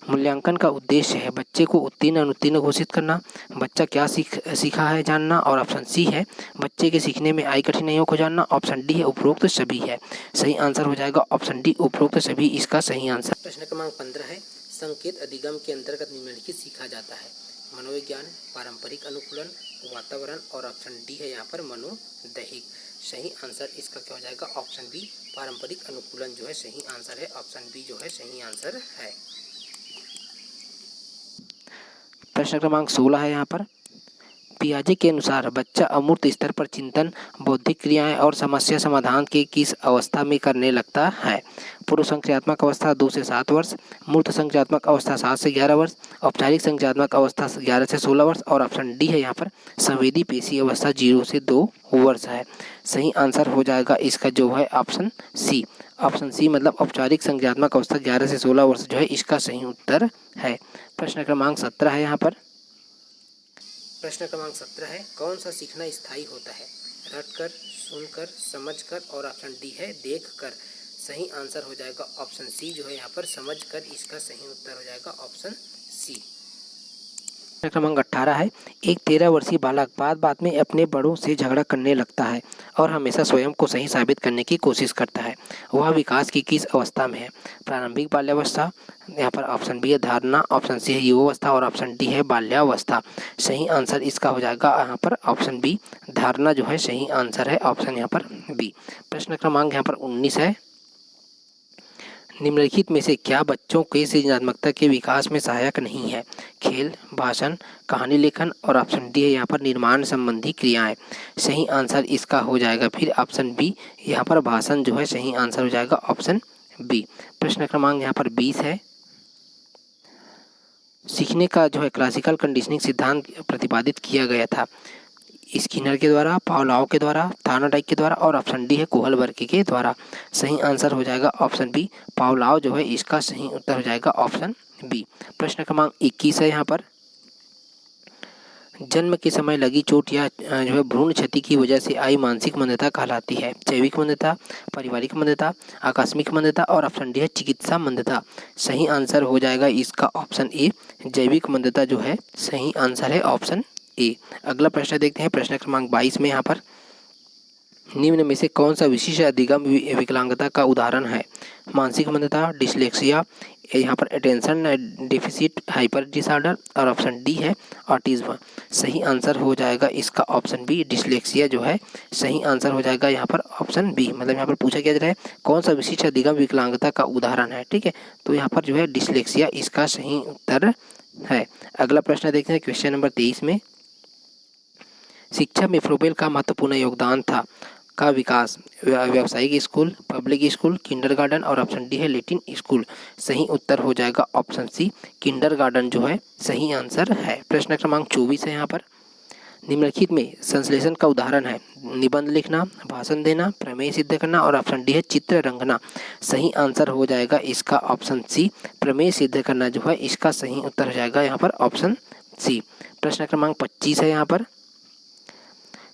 मूल्यांकन का उद्देश्य है बच्चे को उत्तीर्ण अनुत्तीर्ण घोषित करना, बच्चा क्या सीखा है जानना, और ऑप्शन सी है बच्चे के सीखने में आई कठिनाइयों को जानना, ऑप्शन डी है उपरोक्त सभी है। सही आंसर हो जाएगा ऑप्शन डी, उपरोक्त सभी इसका सही आंसर। प्रश्न क्रमांक 15 है, संकेत अधिगम के अंतर्गत निम्नलिखित सीखा जाता है? मनोविज्ञान, पारंपरिक अनुकूलन, वातावरण और ऑप्शन डी है यहाँ पर मनोदैहिक। सही आंसर इसका क्या हो जाएगा? ऑप्शन बी पारंपरिक अनुकूलन जो है सही आंसर है। ऑप्शन बी जो है सही आंसर है। प्रश्न क्रमांक 16 है यहाँ पर। पियाजे के अनुसार बच्चा अमूर्त स्तर पर चिंतन, बौद्धिक क्रियाएं और समस्या समाधान के किस अवस्था में करने लगता है? पूर्व संक्रियात्मक अवस्था 2 से 7 वर्ष, मूर्त संक्रियात्मक अवस्था 7 से 11 वर्ष, औपचारिक संक्रियात्मक अवस्था 11 से 16 वर्ष और ऑप्शन डी है यहाँ पर संवेदी पेशी अवस्था 0 से 2 वर्ष है। सही आंसर हो जाएगा इसका जो है ऑप्शन सी। ऑप्शन सी मतलब औपचारिक संक्रियात्मक अवस्था 11 से 16 वर्ष जो है इसका सही उत्तर है। प्रश्न क्रमांक 17 है यहाँ पर। प्रश्न क्रमांक 17 है, कौन सा सीखना स्थायी होता है? रटकर, सुनकर, समझकर और ऑप्शन डी है देखकर। सही आंसर हो जाएगा ऑप्शन सी जो है यहाँ पर समझकर। इसका सही उत्तर हो जाएगा ऑप्शन सी। प्रश्न क्रमांक 18 है, एक 13 वर्षीय बालक बात में अपने बड़ों से झगड़ा करने लगता है और हमेशा स्वयं को सही साबित करने की कोशिश करता है। वह विकास की किस अवस्था में है? प्रारंभिक बाल्यावस्था, यहाँ पर ऑप्शन बी है धारणा, ऑप्शन सी है युवावस्था और ऑप्शन डी है बाल्यावस्था। सही आंसर इसका हो जाएगा यहाँ पर ऑप्शन बी धारणा जो है सही आंसर है। ऑप्शन यहाँ पर बी। प्रश्न क्रमांक यहाँ पर 19 है, निम्नलिखित में से क्या बच्चों के सृजनात्मकता के विकास में सहायक नहीं है? खेल, भाषण, कहानी लेखन और ऑप्शन डी है यहाँ पर निर्माण संबंधी क्रियाएं। सही आंसर इसका हो जाएगा फिर ऑप्शन बी, यहाँ पर भाषण जो है सही आंसर हो जाएगा ऑप्शन बी। प्रश्न क्रमांक यहाँ पर 20 है, सीखने का जो है क्लासिकल कंडीशनिंग सिद्धांत प्रतिपादित किया गया था स्किनर के द्वारा, पावलोव के द्वारा, थार्नडाइक के द्वारा और ऑप्शन डी है कोहलबर्ग के द्वारा। सही आंसर हो जाएगा ऑप्शन बी पावलोव जो है इसका सही उत्तर हो जाएगा ऑप्शन बी। प्रश्न क्रमांक 21 है यहाँ पर, जन्म के समय लगी चोट या जो है भ्रूण क्षति की वजह से आई मानसिक मंदता कहलाती है? जैविक मंदता, पारिवारिक मंदता, आकस्मिक मंदता और ऑप्शन डी है चिकित्सा मंदता। सही आंसर हो जाएगा इसका ऑप्शन ए जैविक मंदता जो है सही आंसर है ऑप्शन ए। अगला प्रश्न देखते हैं प्रश्न क्रमांक 22 में यहाँ पर, निम्न में से कौन सा विशिष्ट अधिगम विकलांगता का उदाहरण है? मानसिक मंदता, डिसलेक्सिया, यहाँ पर अटेंशन डेफिसिट हाइपर डिसऑर्डर और ऑप्शन डी है ऑटिज्म। सही आंसर हो जाएगा इसका ऑप्शन बी डिसलेक्सिया जो है सही आंसर हो जाएगा यहाँ पर ऑप्शन बी। मतलब यहाँ पर पूछा गया जा रहा है कौन सा विशिष्ट अधिगम विकलांगता का उदाहरण है, ठीक है, तो यहाँ पर जो है डिसलेक्सिया इसका सही उत्तर है। अगला प्रश्न देखते हैं क्वेश्चन नंबर 23 में, शिक्षा में फ्रोबेल का महत्वपूर्ण योगदान था का विकास? व्यावसायिक स्कूल, पब्लिक स्कूल, किंडरगार्टन और ऑप्शन डी है लेटिन स्कूल। सही उत्तर हो जाएगा ऑप्शन सी किंडरगार्टन जो है सही आंसर है। प्रश्न क्रमांक 24 है यहाँ पर, निम्नलिखित में संश्लेषण का उदाहरण है? निबंध लिखना, भाषण देना, प्रमेय सिद्ध करना और ऑप्शन डी है चित्र रंगना। सही आंसर हो जाएगा इसका ऑप्शन सी प्रमेय सिद्ध करना जो है इसका सही उत्तर हो जाएगा यहाँ पर ऑप्शन सी। प्रश्न क्रमांक 25 है यहाँ पर,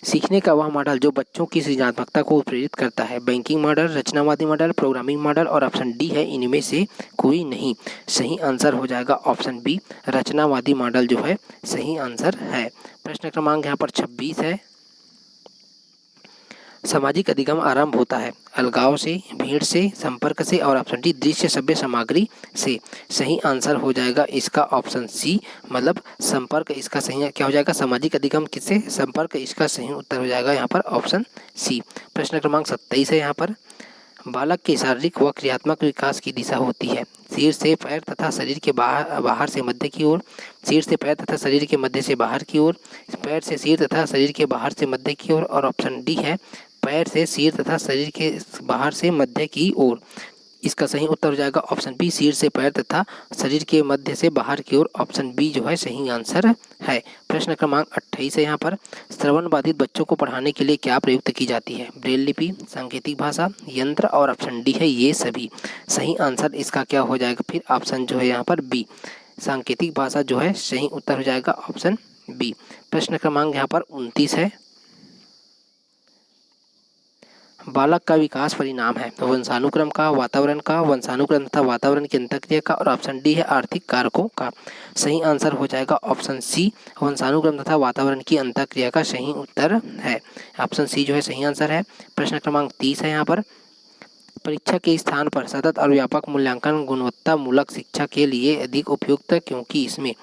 सीखने का वह मॉडल जो बच्चों की सृजनात्मकता को प्रेरित करता है? बैंकिंग मॉडल, रचनावादी मॉडल, प्रोग्रामिंग मॉडल और ऑप्शन डी है इनमें से कोई नहीं। सही आंसर हो जाएगा ऑप्शन बी रचनावादी मॉडल जो है सही आंसर है। प्रश्न क्रमांक यहाँ पर 26 है, सामाजिक अधिगम आरंभ होता है अलगाव से, भीड़ से, संपर्क से और ऑप्शन डी दृश्य सभ्य सामग्री से। सही आंसर हो जाएगा इसका ऑप्शन सी मतलब संपर्क इसका सही क्या हो जाएगा? सामाजिक अधिगम किससे? संपर्क इसका सही उत्तर हो जाएगा यहाँ पर ऑप्शन सी। प्रश्न क्रमांक 27 है यहाँ पर, बालक के शारीरिक व क्रियात्मक विकास की दिशा होती है सिर से पैर तथा शरीर के बाहर से मध्य की ओर, सिर से पैर तथा शरीर के मध्य से बाहर की ओर, पैर से सिर तथा शरीर के बाहर से मध्य की ओर और ऑप्शन डी है पैर से सिर तथा शरीर के बाहर से मध्य की ओर। इसका सही उत्तर हो जाएगा ऑप्शन बी सिर से पैर तथा शरीर के मध्य से बाहर की ओर। ऑप्शन बी जो है सही आंसर है। प्रश्न क्रमांक 28 है यहाँ पर, श्रवण बाधित बच्चों को पढ़ाने के लिए क्या प्रयुक्त की जाती है? ब्रेल लिपि, सांकेतिक भाषा, यंत्र और ऑप्शन डी है ये सभी। सही आंसर इसका क्या हो जाएगा फिर? ऑप्शन जो है यहाँ पर बी सांकेतिक भाषा जो है सही उत्तर हो जाएगा ऑप्शन बी। प्रश्न क्रमांक यहाँ पर 29 है, बालक का विकास परिणाम है वंशानुक्रम का, वातावरण का, वंशानुक्रम तथा वातावरण की अंतःक्रिया का और ऑप्शन डी है आर्थिक कारकों का। सही आंसर हो जाएगा ऑप्शन सी वंशानुक्रम तथा वातावरण की अंतःक्रिया का सही उत्तर है। ऑप्शन सी जो है सही आंसर है। प्रश्न क्रमांक 30 है यहाँ पर, परीक्षा के स्थान पर सतत और व्यापक मूल्यांकन गुणवत्ता मूलक शिक्षा के लिए अधिक उपयुक्त है, क्योंकि इसमें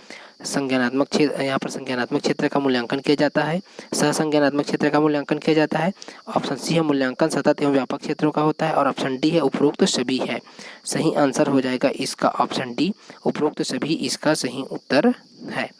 संज्ञानात्मक क्षेत्र, यहाँ पर संज्ञानात्मक क्षेत्र का मूल्यांकन किया जाता है, सहसंज्ञानात्मक क्षेत्र का मूल्यांकन किया जाता है। ऑप्शन सी है मूल्यांकन सतत एवं व्यापक क्षेत्रों का होता है, और ऑप्शन डी है उपरोक्त सभी है। सही आंसर हो जाएगा इसका ऑप्शन डी, उपरोक्त सभी इसका सही उत्तर है।